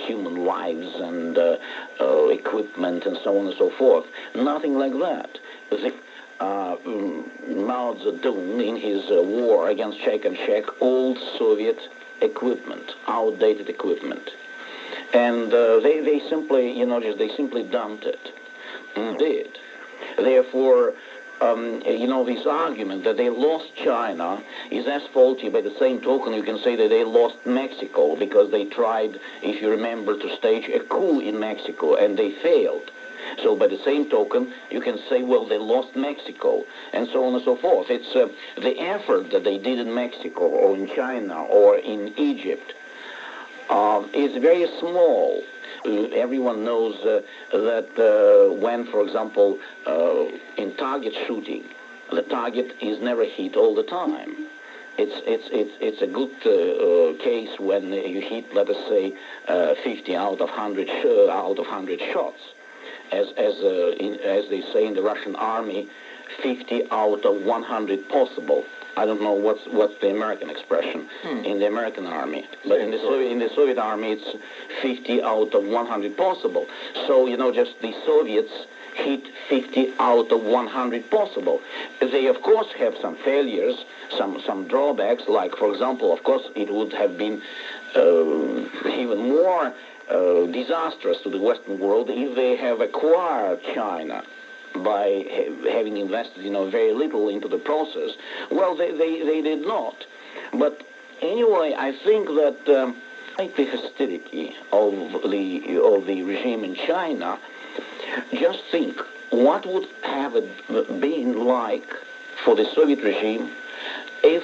human lives and equipment and so on and so forth. Nothing like that. Mao Zedong, in his war against Chiang Kai-shek, old Soviet equipment, outdated equipment, and they simply, they simply dumped it. Did. Therefore, this argument that they lost China is as faulty. By the same token, you can say that they lost Mexico because they tried, if you remember, to stage a coup in Mexico, and they failed. So by the same token, you can say, well, they lost Mexico, and so on and so forth. It's the effort that they did in Mexico or in China or in Egypt is very small. Everyone knows that when, for example, in target shooting, the target is never hit all the time. It's a good case when you hit, let us say, 50 out of 100 shots. As they say in the Russian army, 50 out of 100 possible. I don't know what's the American expression in the American army, but in the Soviet army it's 50 out of 100 possible. So just the Soviets hit 50 out of 100 possible. They of course have some failures, some drawbacks. Like for example, of course, it would have been even more disastrous to the Western world if they have acquired China by having invested, very little into the process. Well, they did not. But anyway, I think that the hostility of the regime in China, just think what would have it been like for the Soviet regime if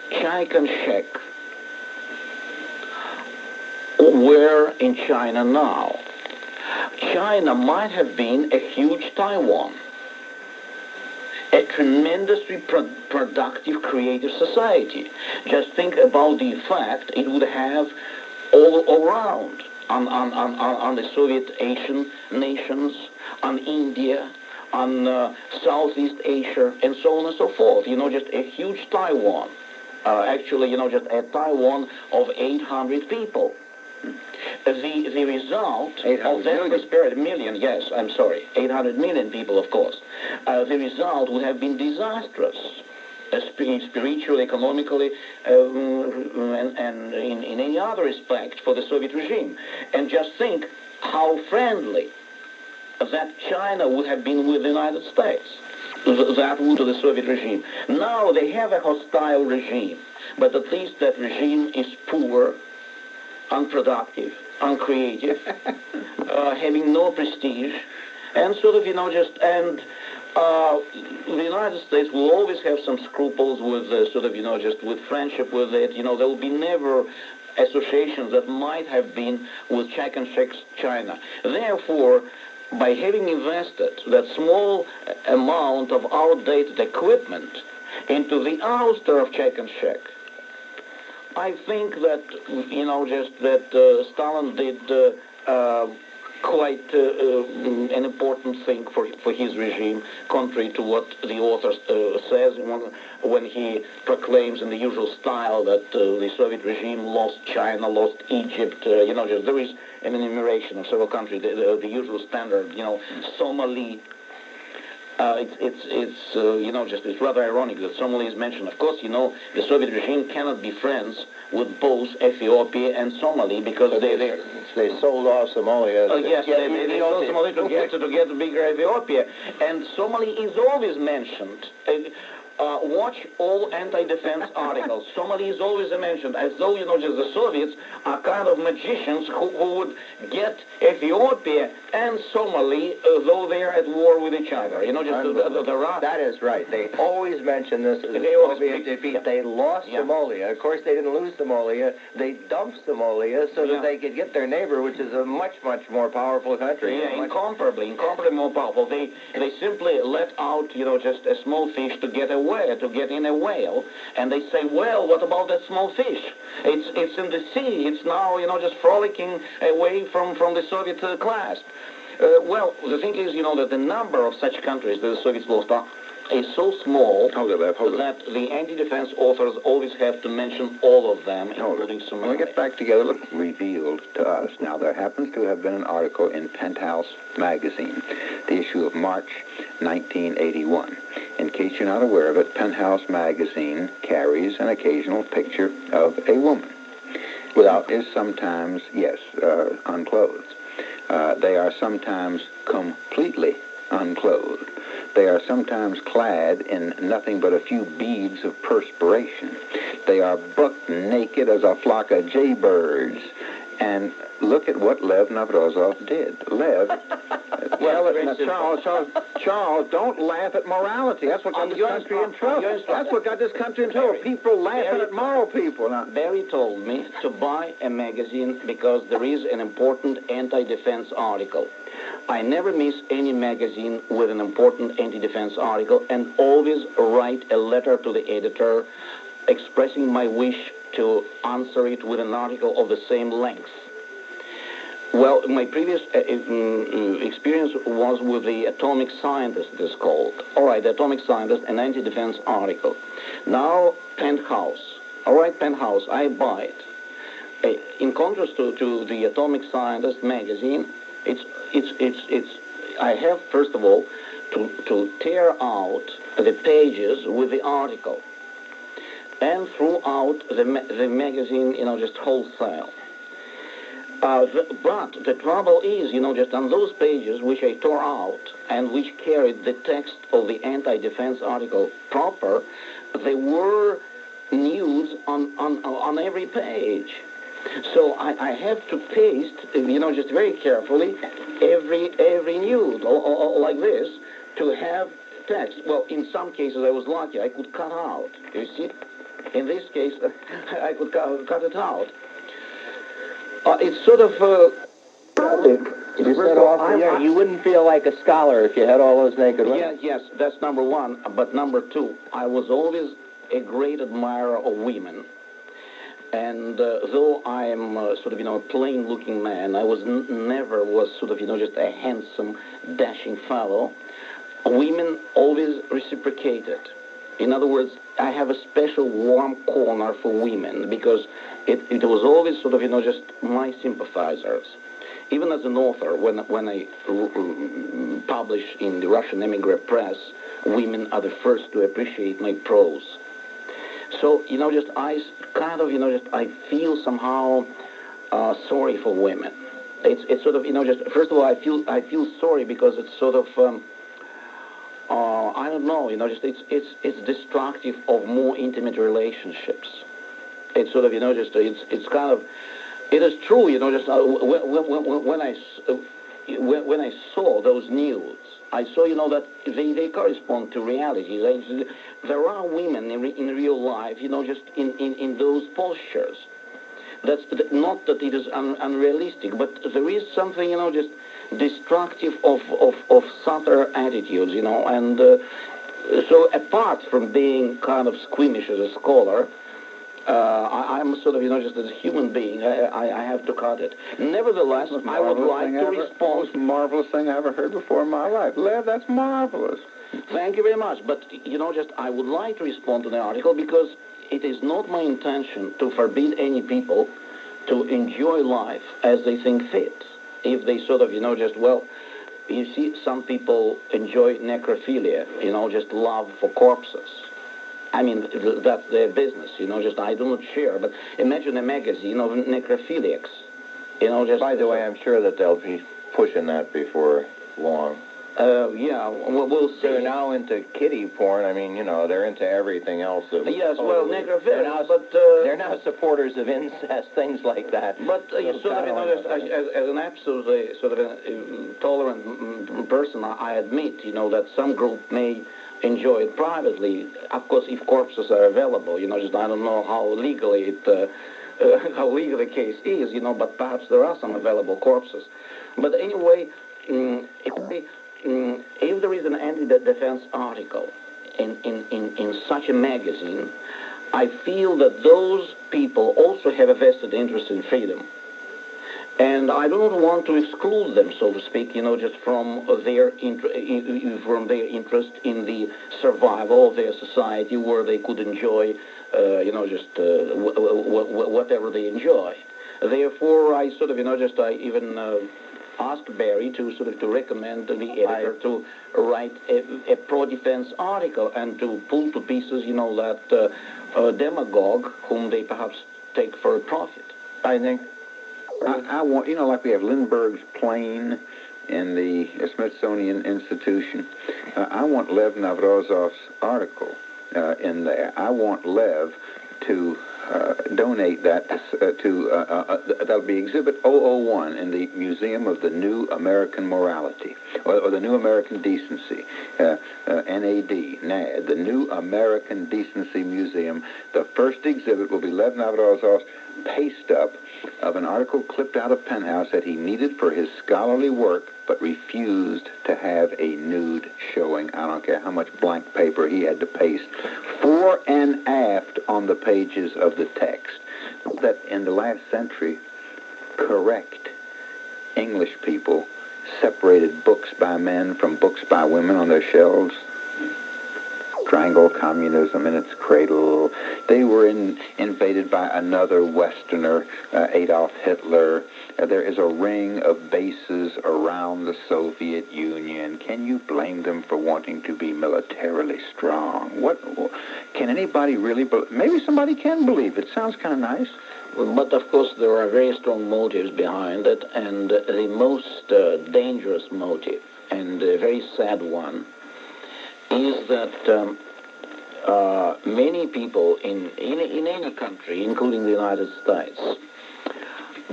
Chiang Kai-shek were in China now. China might have been a huge Taiwan, a tremendously productive, creative society. Just think about the effect it would have all around on the Soviet Asian nations, on India, on Southeast Asia, and so on and so forth. Just a huge Taiwan. Actually, just a Taiwan of 800 people. The result of that prosperity, 800 million people, of course. The result would have been disastrous, spiritually, economically, and in any other respect for the Soviet regime. And just think how friendly that China would have been with the United States. That would to the Soviet regime. Now they have a hostile regime, but at least that regime is poor, unproductive, uncreative, having no prestige, and sort of, the United States will always have some scruples with just with friendship with it. There will be never associations that might have been with Chiang Kai-shek's China. Therefore, by having invested that small amount of outdated equipment into the ouster of Chiang Kai-shek, I think that, Stalin did quite an important thing for his regime, contrary to what the author says when he proclaims in the usual style that the Soviet regime lost China, lost Egypt. There is an enumeration of several countries, the usual standard, Somali. It's rather ironic that Somali is mentioned. Of course, the Soviet regime cannot be friends with both Ethiopia and Somali because they sold off Somalia. Yes, they sold Somalia to get the bigger Ethiopia. And Somali is always mentioned. Watch all anti-defense articles. Somali is always mentioned, as though, just the Soviets are kind of magicians who would get Ethiopia and Somali, though they are at war with each other. That is right. They always mention this as a Soviet defeat. They lost Somalia. Of course, they didn't lose Somalia. They dumped Somalia so that they could get their neighbor, which is a much, much more powerful country. Yeah, incomparably more powerful. They simply let out, just a small fish to get away. where to get in a whale, and they say, well, what about that small fish? It's in the sea. It's now, just frolicking away from the Soviet clasp. Well, the thing is, that the number of such countries that the Soviets lost is so small that the anti-defense authors always have to mention all of them, including Somalia. When we get back together, look, revealed to us. Now, there happens to have been an article in Penthouse magazine, the issue of March 1981. In case you're not aware of it, Penthouse magazine carries an occasional picture of a woman. Is sometimes, yes, unclothed. They are sometimes completely unclothed. They are sometimes clad in nothing but a few beads of perspiration. They are buck naked as a flock of jaybirds. And look at what Lev Navrozov did. Lev, Charles, don't laugh at morality. That's what got this country in trouble. That's what got this country in trouble. People laughing at moral people. Now, Barry told me to buy a magazine because there is an important anti-defense article. I never miss any magazine with an important anti-defense article and always write a letter to the editor expressing my wish to answer it with an article of the same length. Well, my previous experience was with the Atomic Scientist, it is called. All right, the Atomic Scientist, an anti-defense article. Now, Penthouse. All right, Penthouse, I buy it. In contrast to the Atomic Scientist magazine, I have, first of all, to tear out the pages with the article and throughout the magazine, just wholesale. But the trouble is, just on those pages which I tore out and which carried the text of the anti-defense article proper, there were nudes on every page. So I have to paste, just very carefully, every nude, like this, to have text. Well, in some cases I was lucky. I could cut out. You see? In this case, I could cut it out. It's sort of... you wouldn't feel like a scholar if you had all those naked women. Yes, that's number one. But number two, I was always a great admirer of women. And though I am a plain-looking man, I was never was just a handsome, dashing fellow. Women always reciprocated. In other words, I have a special warm corner for women because it was always just my sympathizers. Even as an author, when I publish in the Russian emigre press, women are the first to appreciate my prose. So, I feel somehow sorry for women. It's first of all, I feel sorry because it's I don't know, it's destructive of more intimate relationships. It's it is true, when I saw those nudes, I saw, that they correspond to reality. There are women in real life, just in those postures. That's not that it is unrealistic, but there is something, just destructive of subtle attitudes, and so apart from being kind of squeamish as a scholar, I'm just as a human being, I have to cut it. Nevertheless, I would like to respond. Most marvelous thing I ever heard before in my life. Lev, that's marvelous. Thank you very much. But, I would like to respond to the article because it is not my intention to forbid any people to enjoy life as they think fit. If they you see, some people enjoy necrophilia, just love for corpses. I mean, that's their business, I do not share. But imagine a magazine of necrophiliacs, By the way, I'm sure that they'll be pushing that before long. We'll see. They're now into kiddie porn. I mean, they're into everything else. Yes, well, necrophiliacs, but... they're now supporters of incest, things like that. But, as an absolutely tolerant person, I admit, that some group may enjoy it privately. Of course, if corpses are available, I don't know how legally how legal the case is, but perhaps there are some available corpses. But anyway, if there is an anti-defense article, in such a magazine, I feel that those people also have a vested interest in freedom. And I don't want to exclude them, so to speak, just from their interest in the survival of their society, where they could enjoy, whatever they enjoy. Therefore, I sort of, I even asked Barry to recommend the editor to write a pro-defense article and to pull to pieces, that demagogue whom they perhaps take for a profit. I think I want, like we have Lindbergh's plane in the Smithsonian Institution. I want Lev Navrozov's article in there. I want Lev to donate that that'll be Exhibit 001 in the Museum of the New American Morality, or the New American Decency, NAD, the New American Decency Museum. The first exhibit will be Lev Navrozov's paste-up of an article clipped out of Penthouse that he needed for his scholarly work, but refused to have a nude showing. I don't care how much blank paper he had to paste, fore and aft on the pages of the text. That in the last century, correct English people separated books by men from books by women on their shelves. Strangled communism in its cradle. They were invaded by another Westerner, Adolf Hitler. There is a ring of bases around the Soviet Union. Can you blame them for wanting to be militarily strong? What can anybody really believe? Maybe somebody can believe. It sounds kind of nice. But of course there are very strong motives behind it, and the most dangerous motive, and a very sad one, is that many people in any country, including the United States,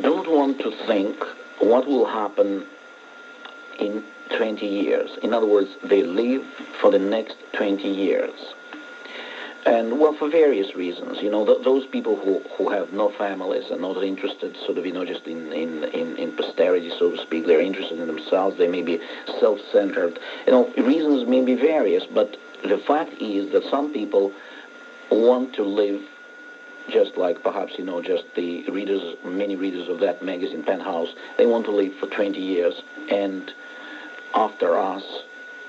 don't want to think what will happen in 20 years. In other words, they live for the next 20 years. And, well, for various reasons. Those people who have no families and not interested just in posterity, so to speak, they're interested in themselves, they may be self-centered. Reasons may be various, but the fact is that some people want to live just like perhaps, just the readers, many readers of that magazine, Penthouse, they want to live for 20 years, and after us,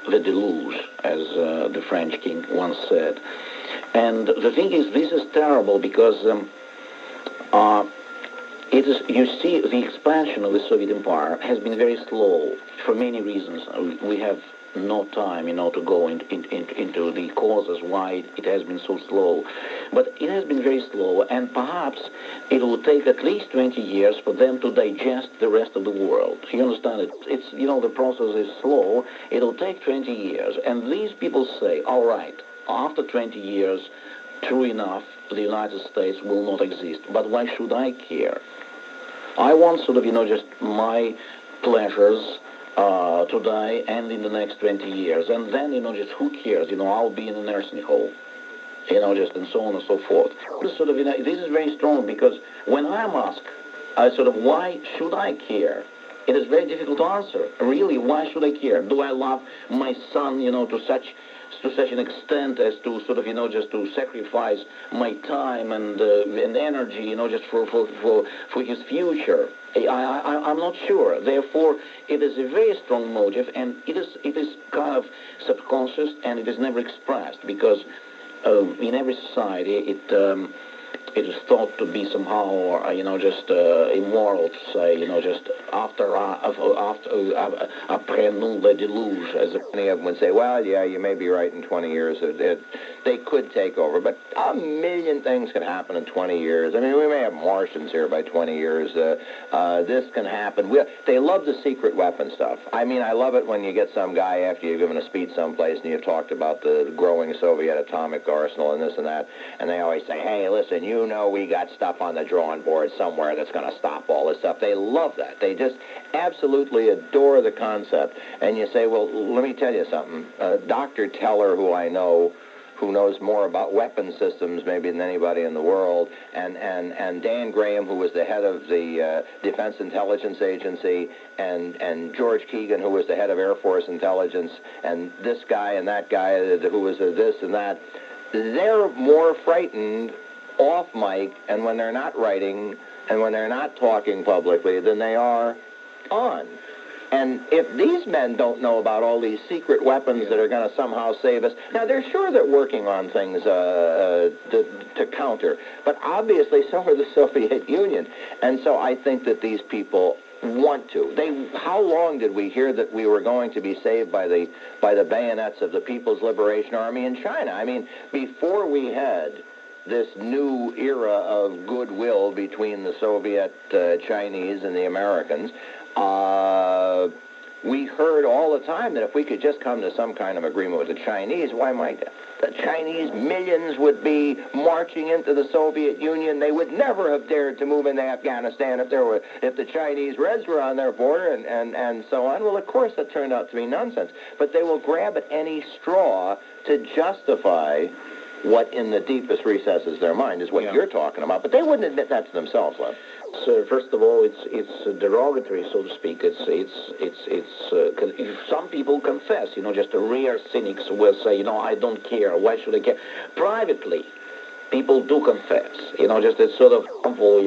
the deluge, as the French king once said. And the thing is, this is terrible because it is, you see, the expansion of the Soviet Empire has been very slow for many reasons. We have no time, to go into the causes why it has been so slow. But it has been very slow, and perhaps it will take at least 20 years for them to digest the rest of the world. You understand? It's the process is slow. It will take 20 years. And these people say, all right, after 20 years, true enough, the United States will not exist. But why should I care? I want just my pleasures today and in the next 20 years. And then, just who cares? I'll be in a nursing home, and so on and so forth. This is very strong because when I'm asked, why should I care? It is very difficult to answer. Really, why should I care? Do I love my son, to such an extent as to just to sacrifice my time and energy, just for his future? I'm not sure. Therefore, it is a very strong motive, and it is kind of subconscious, and it is never expressed because in every society it is thought to be somehow, immoral to say, just après nous le déluge, as many of them would say. Well, yeah, you may be right in 20 years. They could take over, but a million things can happen in 20 years. I mean, we may have Martians here by 20 years. This can happen. They love the secret weapon stuff. I mean, I love it when you get some guy after you've given a speech someplace and you've talked about the growing Soviet atomic arsenal and this and that, and they always say, hey, listen, we got stuff on the drawing board somewhere that's going to stop all this stuff. They love that. They just absolutely adore the concept. And you say, well, let me tell you something. Dr. Teller, who I know, who knows more about weapon systems maybe than anybody in the world, and Dan Graham, who was the head of the Defense Intelligence Agency, and George Keegan, who was the head of Air Force Intelligence, and this guy and that guy who was this and that. They're more frightened off mic and when they're not writing and when they're not talking publicly than they are on. And if these men don't know about all these secret weapons that are going to somehow save us, now they're sure they're working on things to counter, but obviously so are the Soviet Union. And so I think that these people want to. How long did we hear that we were going to be saved by the bayonets of the People's Liberation Army in China? I mean, before we had this new era of goodwill between the Soviet Chinese and the Americans, we heard all the time that if we could just come to some kind of agreement with the Chinese, why might the Chinese millions would be marching into the Soviet Union. They would never have dared to move into Afghanistan if the Chinese Reds were on their border and so on. Well, of course, that turned out to be nonsense. But they will grab at any straw to justify what in the deepest recesses of their mind is what you're talking about. But they wouldn't admit that to themselves, Lev. So first of all, it's derogatory, so to speak. Some people confess, just the rare cynics will say, I don't care. Why should I care? Privately, people do confess. Just it's sort of harmful.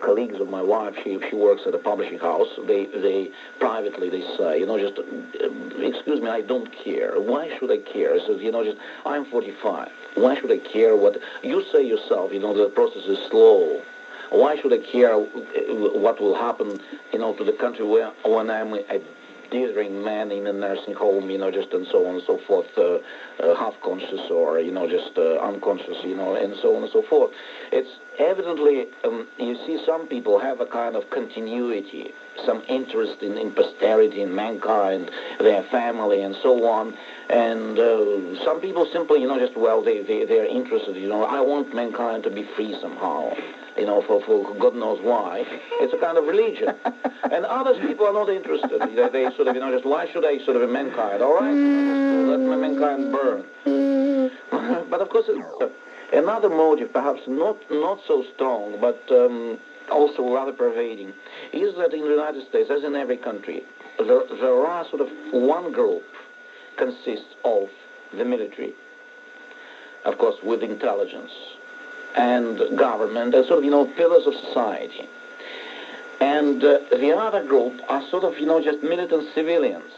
Colleagues of my wife, she works at a publishing house. They privately say, excuse me, I don't care. Why should I care? So I'm 45. Why should I care what you say yourself? The process is slow. Why should I care what will happen, to the country when I'm a dithering man in a nursing home, and so on and so forth, half conscious or, unconscious, and so on and so forth. It's evidently, you see some people have a kind of continuity, some interest in posterity, in mankind, their family, and so on. And some people simply, they're interested, I want mankind to be free somehow. For God knows why. It's a kind of religion. And others people are not interested. They sort of, why should I sort of mankind? All right, let my mankind burn. But of course, another motive, perhaps not so strong, but also rather pervading, is that in the United States, as in every country, there are sort of one group consists of the military, of course, with intelligence and government, and sort of, pillars of society. And the other group are sort of, just militant civilians.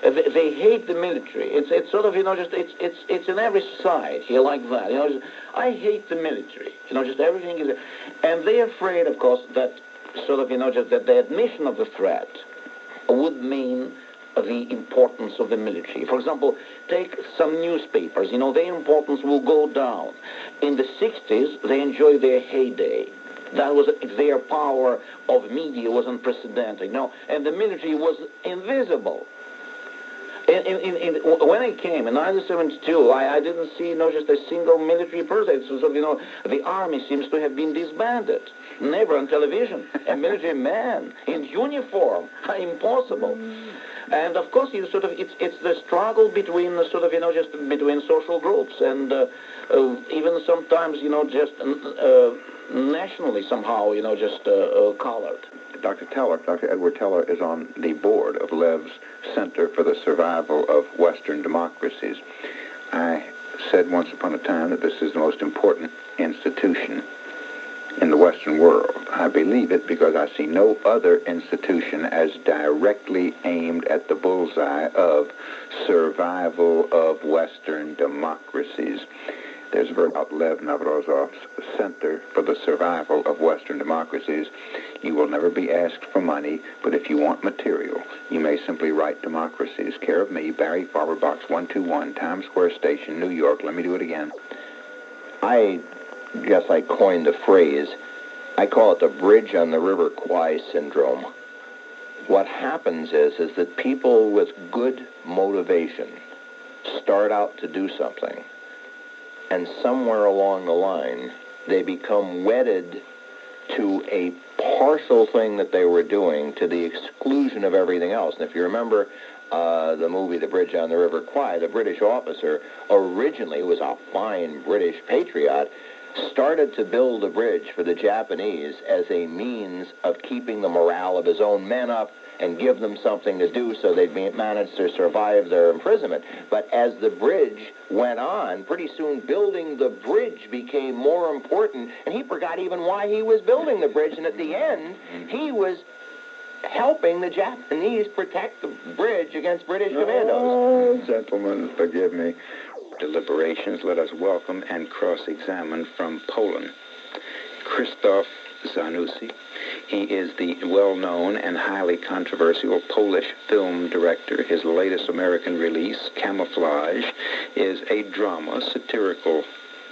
They hate the military. It's sort of, it's in every society like that. I hate the military. Just everything is, and they're afraid, of course, that sort of, that the admission of the threat would mean the importance of the military. For example, take some newspapers. Their importance will go down. In the 60s, they enjoyed their heyday. That was their power of media was unprecedented. And the military was invisible. When I came in 1972, I didn't see just a single military person. So, the army seems to have been disbanded. Never on television. A military man in uniform. Impossible. And of course, it's the struggle between between social groups and even sometimes just nationally somehow colored. Dr. Edward Teller is on the board of Lev's Center for the Survival of Western Democracies. I said once upon a time that this is the most important institution in the Western world. I believe it because I see no other institution as directly aimed at the bullseye of survival of Western democracies. There's a very about Lev Navrozov's Center for the Survival of Western Democracies. You will never be asked for money, but if you want material, you may simply write Democracies. Care of me, Barry Farber, Box 121, Times Square Station, New York. Let me do it again. I guess I coined the phrase. I call it the bridge on the River Kwai syndrome. What happens is that people with good motivation start out to do something, and somewhere along the line, they become wedded to a partial thing that they were doing to the exclusion of everything else. And if you remember the movie The Bridge on the River Kwai, the British officer originally was a fine British patriot, started to build a bridge for the Japanese as a means of keeping the morale of his own men up and give them something to do so they'd manage to survive their imprisonment. But as the bridge went on, pretty soon building the bridge became more important, and he forgot even why he was building the bridge, and at the end, he was helping the Japanese protect the bridge against British commandos. Oh, gentlemen, forgive me. Deliberations, let us welcome and cross-examine from Poland Krzysztof Zanussi. He is the well-known and highly controversial Polish film director. His latest American release, Camouflage, is a drama, satirical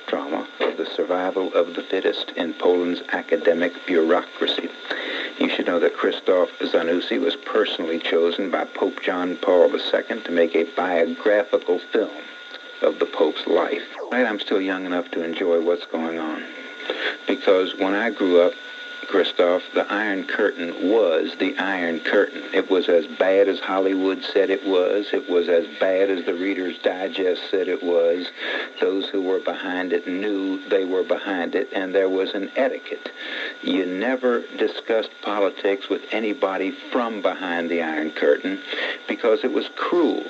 drama, of the survival of the fittest in Poland's academic bureaucracy. You should know that Krzysztof Zanussi was personally chosen by Pope John Paul II to make a biographical film of the Pope's life. I'm still young enough to enjoy what's going on. Because when I grew up, Krzysztof, the Iron Curtain was the Iron Curtain. It was as bad as Hollywood said it was. It was as bad as the Reader's Digest said it was. Those who were behind it knew they were behind it, and there was an etiquette. You never discussed politics with anybody from behind the Iron Curtain because it was cruel.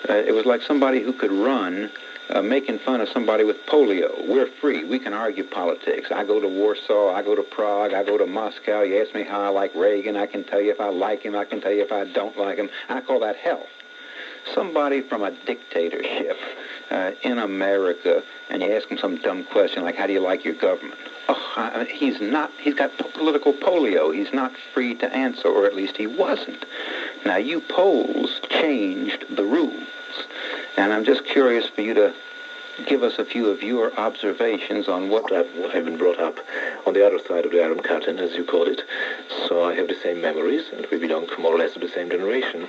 It was like somebody who could run making fun of somebody with polio. We're free. We can argue politics. I go to Warsaw. I go to Prague. I go to Moscow. You ask me how I like Reagan. I can tell you if I like him. I can tell you if I don't like him. I call that health. Somebody from a dictatorship in America, and you ask him some dumb question like, how do you like your government? Oh, he's got political polio. He's not free to answer, or at least he wasn't. Now, you Poles changed the rules. And I'm just curious for you to give us a few of your observations on what... I've been brought up on the other side of the Iron Curtain, as you call it. So I have the same memories, and we belong more or less to the same generation.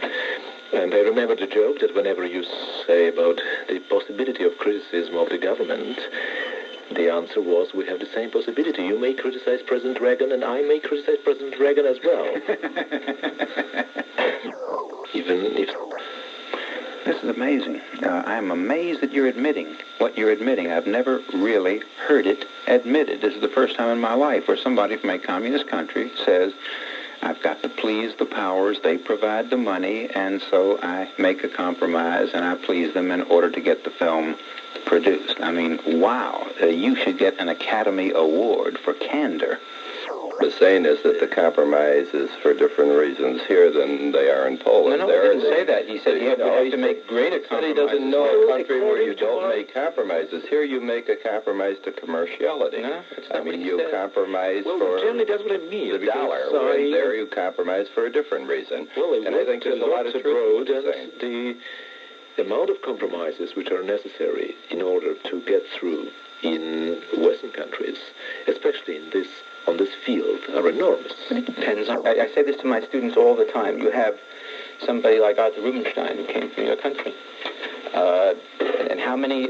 And I remember the joke that whenever you say about the possibility of criticism of the government, the answer was, we have the same possibility. You may criticize President Reagan, and I may criticize President Reagan as well. Even if... This is amazing. I'm amazed that you're admitting what you're admitting. I've never really heard it admitted. This is the first time in my life where somebody from a communist country says, I've got to please the powers. They provide the money, and so I make a compromise, and I please them in order to get the film produced. I mean, wow. You should get an Academy Award for candor. The saying is that the compromise is for different reasons here than they are in Poland. No, he didn't say that. He said you have to make greater compromises. But he doesn't know a country where you don't make compromises. Here you make a compromise to commerciality. No, that's not what he you said. Compromise well, for generally that's what I mean. the dollar. And there you compromise for a different reason. Well, and I think there's a lot of truth in what you're saying. The amount of compromises which are necessary in order to get through in Western countries, especially on this field, are enormous. It depends. I say this to my students all the time. You have somebody like Arthur Rubinstein who came from your country. And how many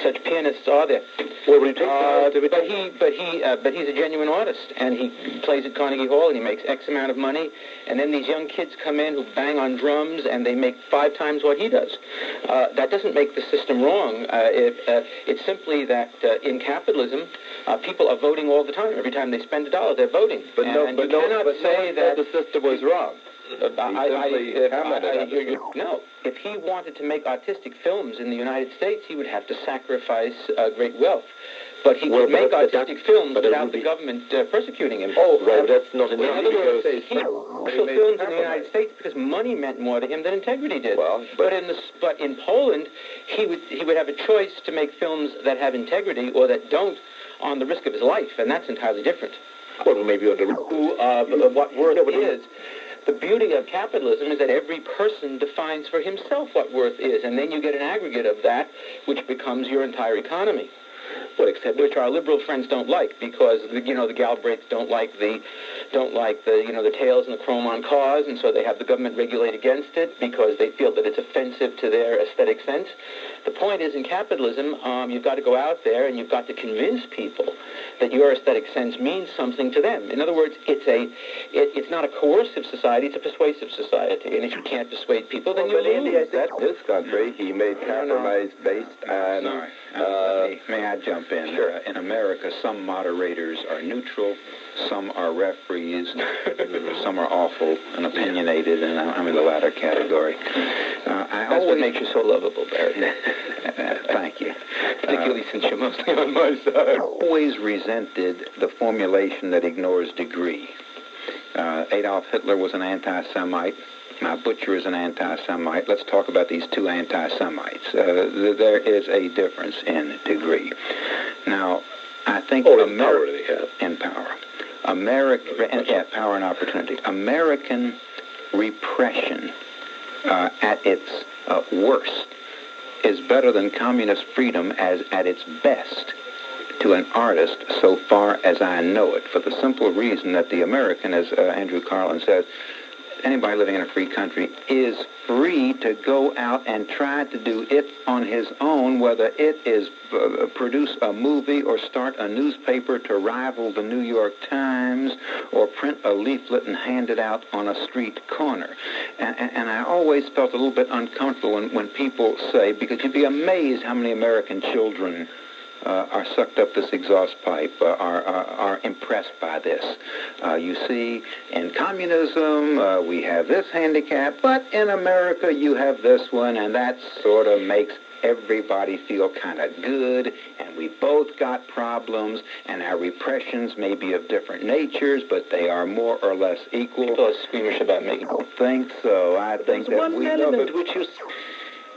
such pianists are there? Well, but he's a genuine artist, and he plays at Carnegie Hall, and he makes X amount of money. And then these young kids come in who bang on drums, and they make 5 times what he does. That doesn't make the system wrong. It's simply that in capitalism, people are voting all the time. Every time they spend $1, they're voting. But no one said the system was wrong. No. If he wanted to make artistic films in the United States, he would have to sacrifice great wealth. But he could make artistic films without the government persecuting him. Oh, well, that's not enough. In other words, he made commercial films in the United States because money meant more to him than integrity did. Well, but in Poland, he would have a choice to make films that have integrity or that don't, on the risk of his life, and that's entirely different. Well, maybe on the of what worth is. The beauty of capitalism is that every person defines for himself what worth is, and then you get an aggregate of that, which becomes your entire economy. Well, except which our liberal friends don't like, because the Galbraiths don't like the tails and the chrome on cars, and so they have the government regulate against it because they feel that it's offensive to their aesthetic sense. The point is, in capitalism, you've got to go out there and you've got to convince people that your aesthetic sense means something to them. In other words, it's not a coercive society, it's a persuasive society. And if you can't persuade people, then you lose. That's his country. He made compromise based on... Sorry. May I jump in? Sure. In America, some moderators are neutral, some are referees, some are awful and opinionated, and I'm in the latter category. That's what makes you so lovable, Barry. Thank you. Particularly since you're mostly on my side. Always resented the formulation that ignores degree. Adolf Hitler was an anti-Semite. Now, Butcher is an anti-Semite. Let's talk about these two anti-Semites. There is a difference in degree. Now, I think in power they have. In power. Power and opportunity. American repression at its worst is better than communist freedom as at its best to an artist so far as I know it, for the simple reason that the American, as Andrew Carlin says, anybody living in a free country is free to go out and try to do it on his own, whether it is produce a movie or start a newspaper to rival the New York Times or print a leaflet and hand it out on a street corner. And I always felt a little bit uncomfortable when people say, because you'd be amazed how many American children are sucked up this exhaust pipe, are impressed by this. You see, in communism, we have this handicap, but in America, you have this one, and that sort of makes everybody feel kind of good, and we both got problems, and our repressions may be of different natures, but they are more or less equal. People are squeamish about making. I don't think so. I think that one element which you...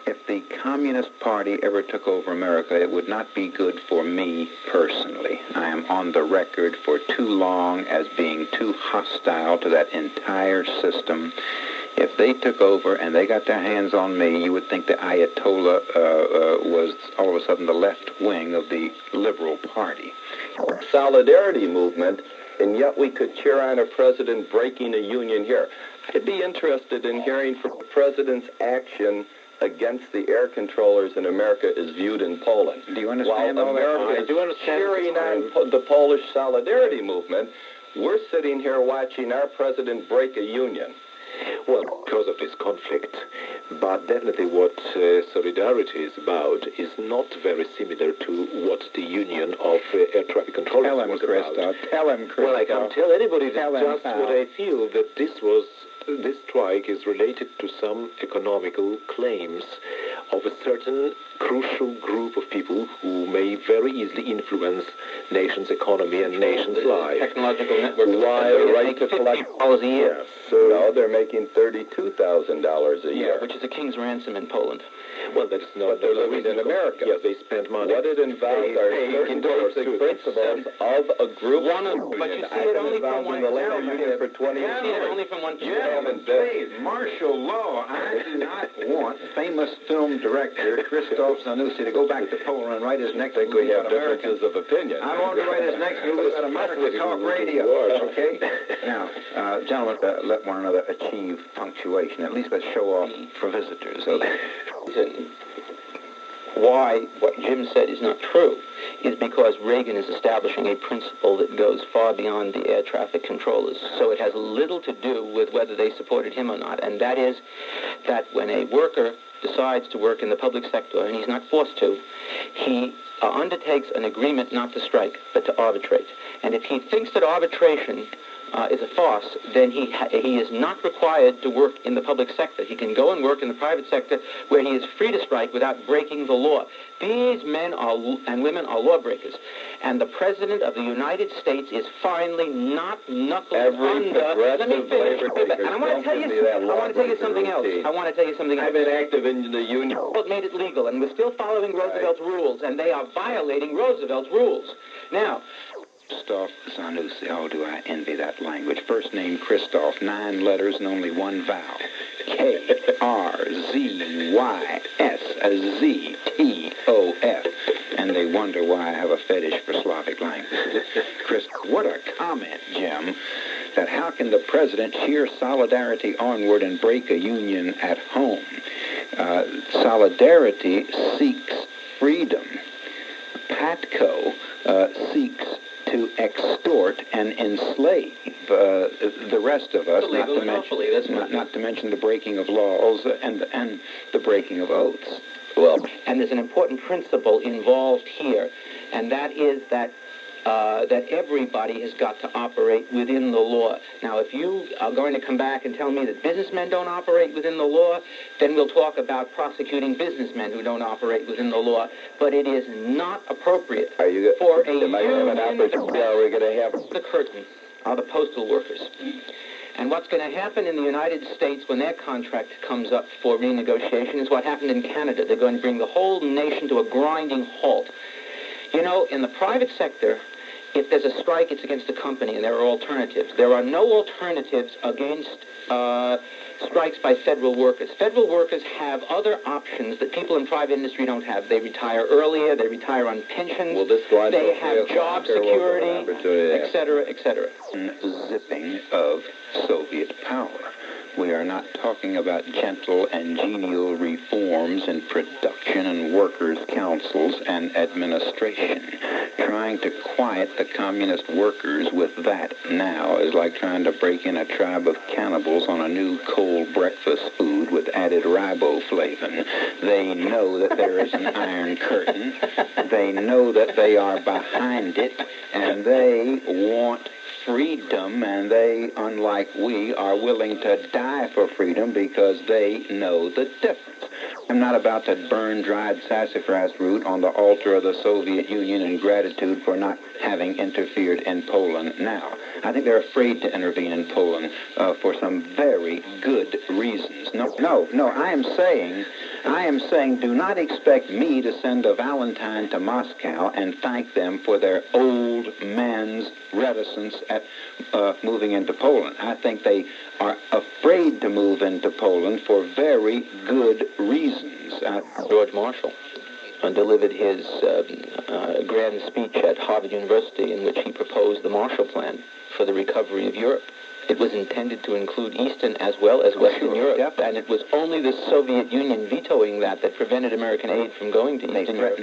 If the Communist Party ever took over America, it would not be good for me personally. I am on the record for too long as being too hostile to that entire system. If they took over and they got their hands on me, you would think the Ayatollah was all of a sudden the left wing of the Liberal Party. Solidarity movement, and yet we could cheer on a president breaking a union here. I'd be interested in hearing from the president's action against the air controllers in America is viewed in Poland. Do you understand While all that? America is cheering on the Polish solidarity movement, we're sitting here watching our president break a union. Well, because of this conflict. But definitely what solidarity is about is not very similar to what the union of air traffic controllers was about. Tell him, Krzysztof. Well, I can tell anybody Tell that him, just pal. what I feel, that this strike is related to some economical claims of a certain crucial group of people who may very easily influence nations' economy and nations' life. Technological network. Why the right to collect $50 a year. Yes. No, they're making $32,000 a year. Which is a king's ransom in Poland. Well, that's not... But they're living in America. Yeah, they spend money. What it involves are certain basic principles of a group. But you see it only from one the labor union for 20 You years. see it only from one Please, martial law. I do not want famous film director Krzysztof Zanussi to go back to Poland and write his next I think movie we have about America. differences of opinion. I want to write his next movie about America Talk Radio. Okay? Now, gentlemen, let one another achieve punctuation. At least let's show off for visitors. Why what Jim said is not true is because Reagan is establishing a principle that goes far beyond the air traffic controllers. So it has little to do with whether they supported him or not. And that is that when a worker decides to work in the public sector, and he's not forced to, he undertakes an agreement not to strike, but to arbitrate. And if he thinks that arbitration is a farce, then he is not required to work in the public sector. He can go and work in the private sector where he is free to strike without breaking the law. These men and women are lawbreakers. And the President of the United States is finally not knuckling under. Let me finish. And I want to tell you something else. I've been active in the union. Roosevelt made it legal, and we're still following Roosevelt's rules, and they are violating Roosevelt's rules. Now, Krzysztof Zanussi. Oh, do I envy that language. First name Krzysztof, 9 letters and only 1 vowel. K-R-Z-Y-S-Z-T-O-F. And they wonder why I have a fetish for Slavic languages. Chris, what a comment, Jim, that how can the president cheer solidarity onward and break a union at home? Solidarity seeks freedom. PATCO seeks to extort and enslave the rest of us, not to mention the breaking of laws and the breaking of oaths. Well, and there's an important principle involved here, and that is that everybody has got to operate within the law. Now, if you are going to come back and tell me that businessmen don't operate within the law, then we'll talk about prosecuting businessmen who don't operate within the law. But it is not appropriate for a union. Are we going to have the curtain are the postal workers. And what's going to happen in the United States when their contract comes up for renegotiation is what happened in Canada. They're going to bring the whole nation to a grinding halt. You know, in the private sector, if there's a strike, it's against the company, and there are alternatives. There are no alternatives against strikes by federal workers. Federal workers have other options that people in private industry don't have. They retire earlier, they retire on pensions, they have job security, et cetera, et cetera. Zipping of Soviet power. We are not talking about gentle and genial reforms in production and workers' councils and administration. Trying to quiet the communist workers with that now is like trying to break in a tribe of cannibals on a new cold breakfast food with added riboflavin. They know that there is an iron curtain. They know that they are behind it, and they want freedom, and they, unlike we, are willing to die for freedom because they know the difference. I'm not about to burn dried sassafras root on the altar of the Soviet Union in gratitude for not having interfered in Poland now. I think they're afraid to intervene in Poland for some very good reasons. No, I am saying do not expect me to send a Valentine to Moscow and thank them for their old man's reticence at moving into Poland. I think they are afraid to move into Poland for very good reasons. George Marshall delivered his grand speech at Harvard University in which he proposed the Marshall Plan for the recovery of Europe. It was intended to include Eastern as well as Western Europe, and it was only the Soviet Union vetoing that prevented American aid from going to Eastern Europe.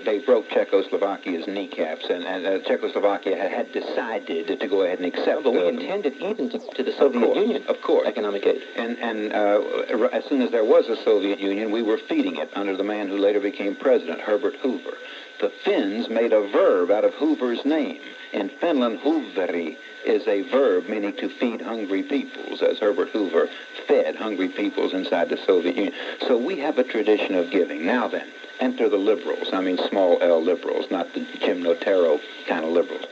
They broke Czechoslovakia's kneecaps, and Czechoslovakia had decided to go ahead and accept. But we intended even to the Soviet Union, of course, economic aid. And as soon as there was a Soviet Union, we were feeding it under the man who later became president, Herbert Hoover. The Finns made a verb out of Hoover's name. In Finland, huveri is a verb meaning to feed hungry peoples, as Herbert Hoover fed hungry peoples inside the Soviet Union. So we have a tradition of giving. Now then, enter the liberals. I mean small L liberals, not the Jim Notaro kind of liberals.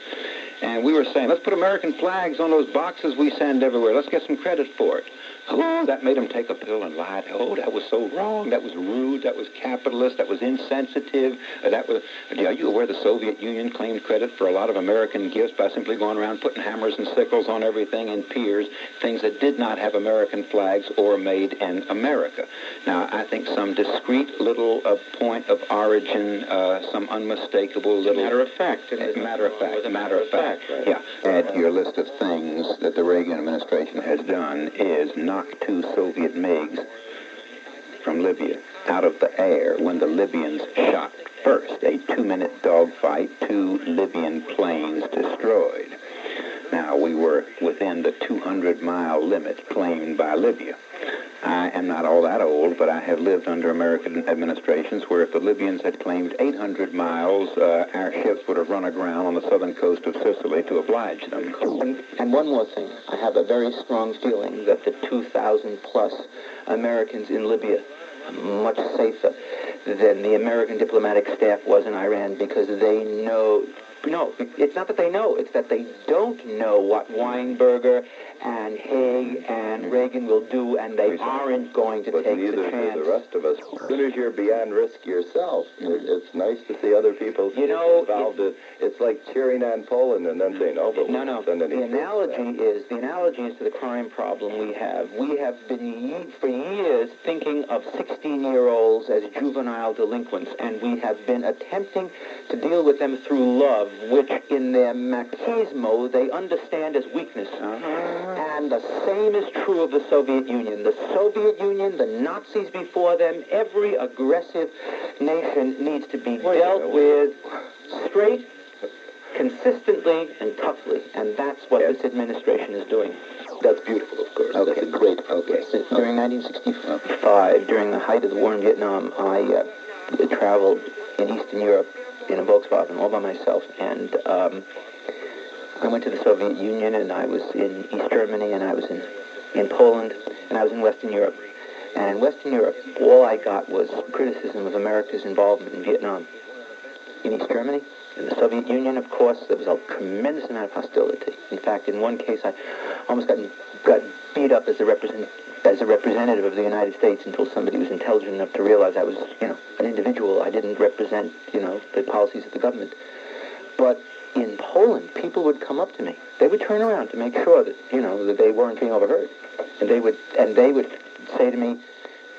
And we were saying, let's put American flags on those boxes we send everywhere. Let's get some credit for it. Oh, that made them take a pill and lie. Oh, that was so wrong. That was rude. That was capitalist. That was insensitive. Are you aware the Soviet Union claimed credit for a lot of American gifts by simply going around putting hammers and sickles on everything and piers, things that did not have American flags or made in America. Now, I think some discrete little point of origin, some unmistakable little... Matter of fact. Matter of fact. Right? Yeah. Add to your list of things that the Reagan administration has done is knock 2 Soviet MiGs from Libya out of the air when the Libyans shot first. A 2-minute dogfight, 2 Libyan planes destroyed. Now, we were within the 200-mile limit claimed by Libya. I am not all that old, but I have lived under American administrations where if the Libyans had claimed 800 miles, our ships would have run aground on the southern coast of Sicily to oblige them. And one more thing. I have a very strong feeling that the 2,000-plus Americans in Libya are much safer than the American diplomatic staff was in Iran because they know... No, it's not that they know. It's that they don't know what Weinberger and Haig and Reagan will do, and they aren't going to take the chance. But neither do the rest of us. As soon as you're beyond risk yourself, it's nice to see other people involved. It's like cheering on Poland and then saying, but no. The analogy is to the crime problem we have. We have been for years thinking of 16-year-olds as juvenile delinquents, and we have been attempting to deal with them through love which in their machismo they understand as weakness. And the same is true of the Soviet Union. The Soviet Union, the Nazis before them, every aggressive nation needs to be dealt with straight, consistently, and toughly. And that's what this administration is doing. That's beautiful, of course. Okay. That's a great During 1965, during the height of the war in Vietnam, I traveled in Eastern Europe in a Volkswagen all by myself, and I went to the Soviet Union, and I was in East Germany, and I was in Poland, and I was in Western Europe. And in Western Europe, all I got was criticism of America's involvement in Vietnam. In East Germany, in the Soviet Union, of course, there was a tremendous amount of hostility. In fact, in one case, I almost got beat up as a representative of the United States until somebody was intelligent enough to realize I was, an individual. I didn't represent, the policies of the government. But in Poland, people would come up to me. They would turn around to make sure that, that they weren't being overheard. And they would say to me,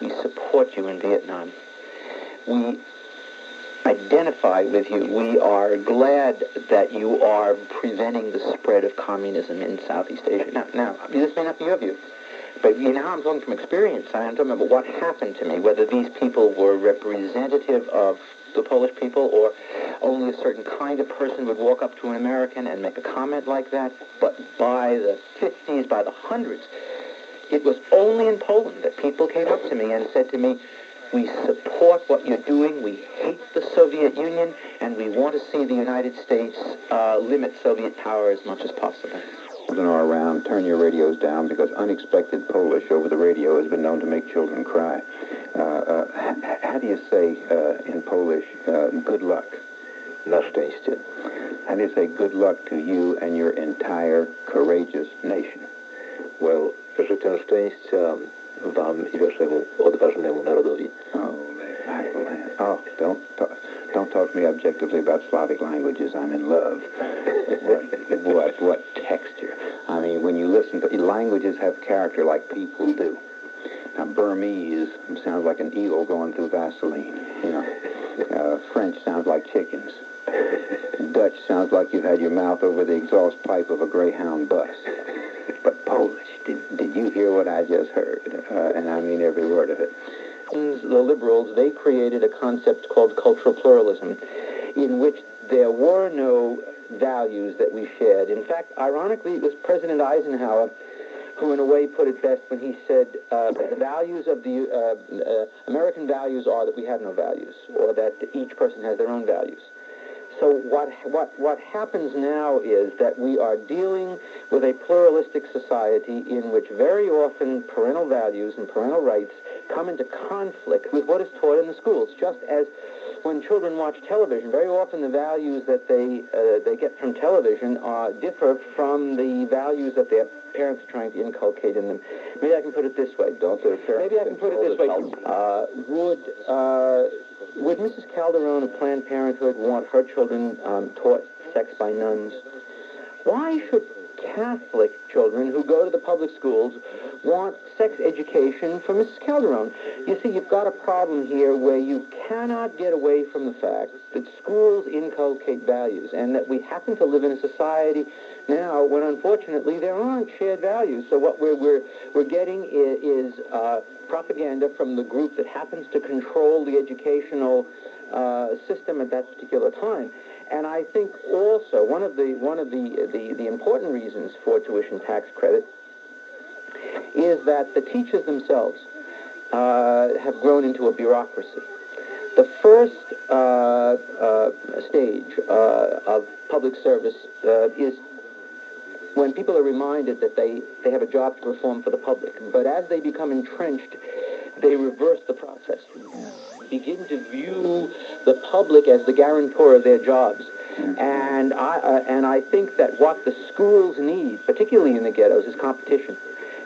"We support you in Vietnam. We identify with you. We are glad that you are preventing the spread of communism in Southeast Asia." Now, this may not be your view, but now I'm talking from experience. I'm talking about what happened to me, whether these people were representative of the Polish people or only a certain kind of person would walk up to an American and make a comment like that. But by the 50s, by the hundreds, it was only in Poland that people came up to me and said to me, "We support what you're doing. We hate the Soviet Union, and we want to see the United States limit Soviet power as much as possible." Children are around, turn your radios down, because unexpected Polish over the radio has been known to make children cry. How do you say in Polish, good luck? Na szczęście. How do you say good luck to you and your entire courageous nation? Well, życzę szczęścia wam i waszemu odważnemu narodowi. Oh, don't talk to me objectively about Slavic languages. I'm in love. What texture? I mean, when you listen to languages have character like people do. Now, Burmese sounds like an eel going through Vaseline. French sounds like chickens. Dutch sounds like you've had your mouth over the exhaust pipe of a Greyhound bus. But Polish, did you hear what I just heard? And I mean every word of it. The liberals, they created a concept called cultural pluralism, in which there were no values that we shared. In fact, ironically, it was President Eisenhower who in a way put it best when he said the values of the American values are that we have no values, or that each person has their own values. So what happens now is that we are dealing with a pluralistic society in which very often parental values and parental rights come into conflict with what is taught in the schools. Just as when children watch television, very often the values that they get from television differ from the values that their parents are trying to inculcate in them. Maybe I can put it this way. Maybe I can put it this way. Would Mrs. Calderon of Planned Parenthood want her children taught sex by nuns? Why should Catholic children who go to the public schools want sex education from Mrs. Calderon? You see, you've got a problem here where you cannot get away from the fact that schools inculcate values, and that we happen to live in a society now when, unfortunately, there aren't shared values. So what we're getting is propaganda from the group that happens to control the educational system at that particular time. And I think also one of the important reasons for tuition tax credit is that the teachers themselves have grown into a bureaucracy. The first stage of public service is when people are reminded that they have a job to perform for the public. But as they become entrenched, they reverse the process, begin to view the public as the guarantor of their jobs. And I think that what the schools need, particularly in the ghettos, is competition.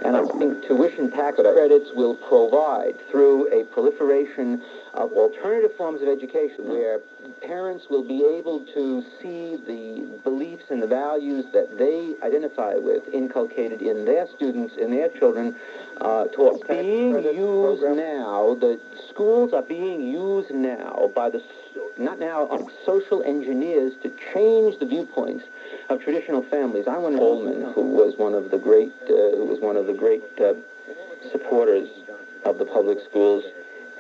And I think tuition tax credits will provide, through a proliferation of alternative forms of education, where parents will be able to see the beliefs and the values that they identify with inculcated in their students, in their children, taught. Being used now, the schools are being used now by the not now, on social engineers to change the viewpoints of traditional families. I wonder, Coleman, who was one of the great supporters of the public schools,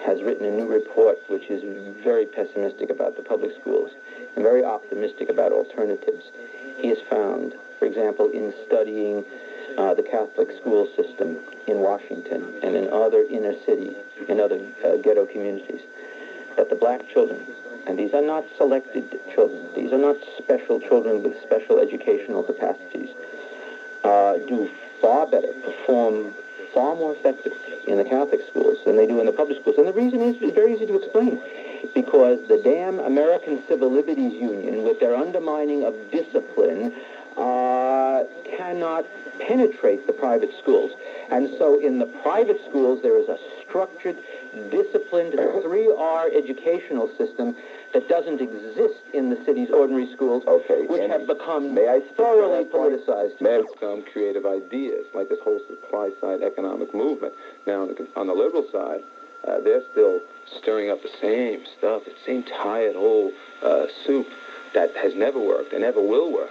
has written a new report which is very pessimistic about the public schools and very optimistic about alternatives. He has found, for example, in studying the Catholic school system in Washington and in other inner cities, in other ghetto communities, that the black children, and these are not selected children, these are not special children with special educational capacities, do far better, perform far more effectively in the Catholic schools than they do in the public schools. And the reason is very easy to explain. Because the damn American Civil Liberties Union, with their undermining of discipline, cannot penetrate the private schools. And so in the private schools, there is a structured, disciplined 3R educational system that doesn't exist in the city's ordinary schools, which have become thoroughly politicized. May have become creative ideas, like this whole supply-side economic movement. Now, on the liberal side, they're still stirring up the same stuff, the same tired old soup that has never worked and never will work.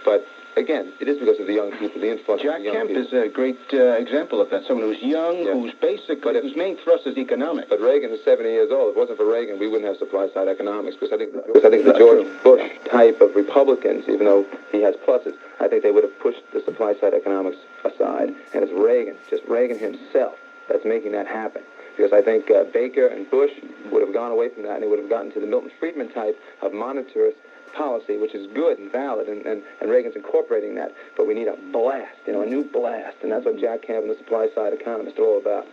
But again, it is because of the young people, the influx Jack of the young Kemp people. is a great example of that. Someone who's young, whose whose main thrust is economic. But Reagan is 70 years old. If it wasn't for Reagan, we wouldn't have supply-side economics. Because I think the George Bush type of Republicans, even though he has pluses, I think they would have pushed the supply-side economics aside. And it's Reagan, just Reagan himself, that's making that happen. Because I think Baker and Bush would have gone away from that, and they would have gotten to the Milton Friedman type of monetarist policy, which is good and valid, and Reagan's incorporating that. But we need a blast, a new blast, and that's what Jack Kemp and the supply-side economists are all about.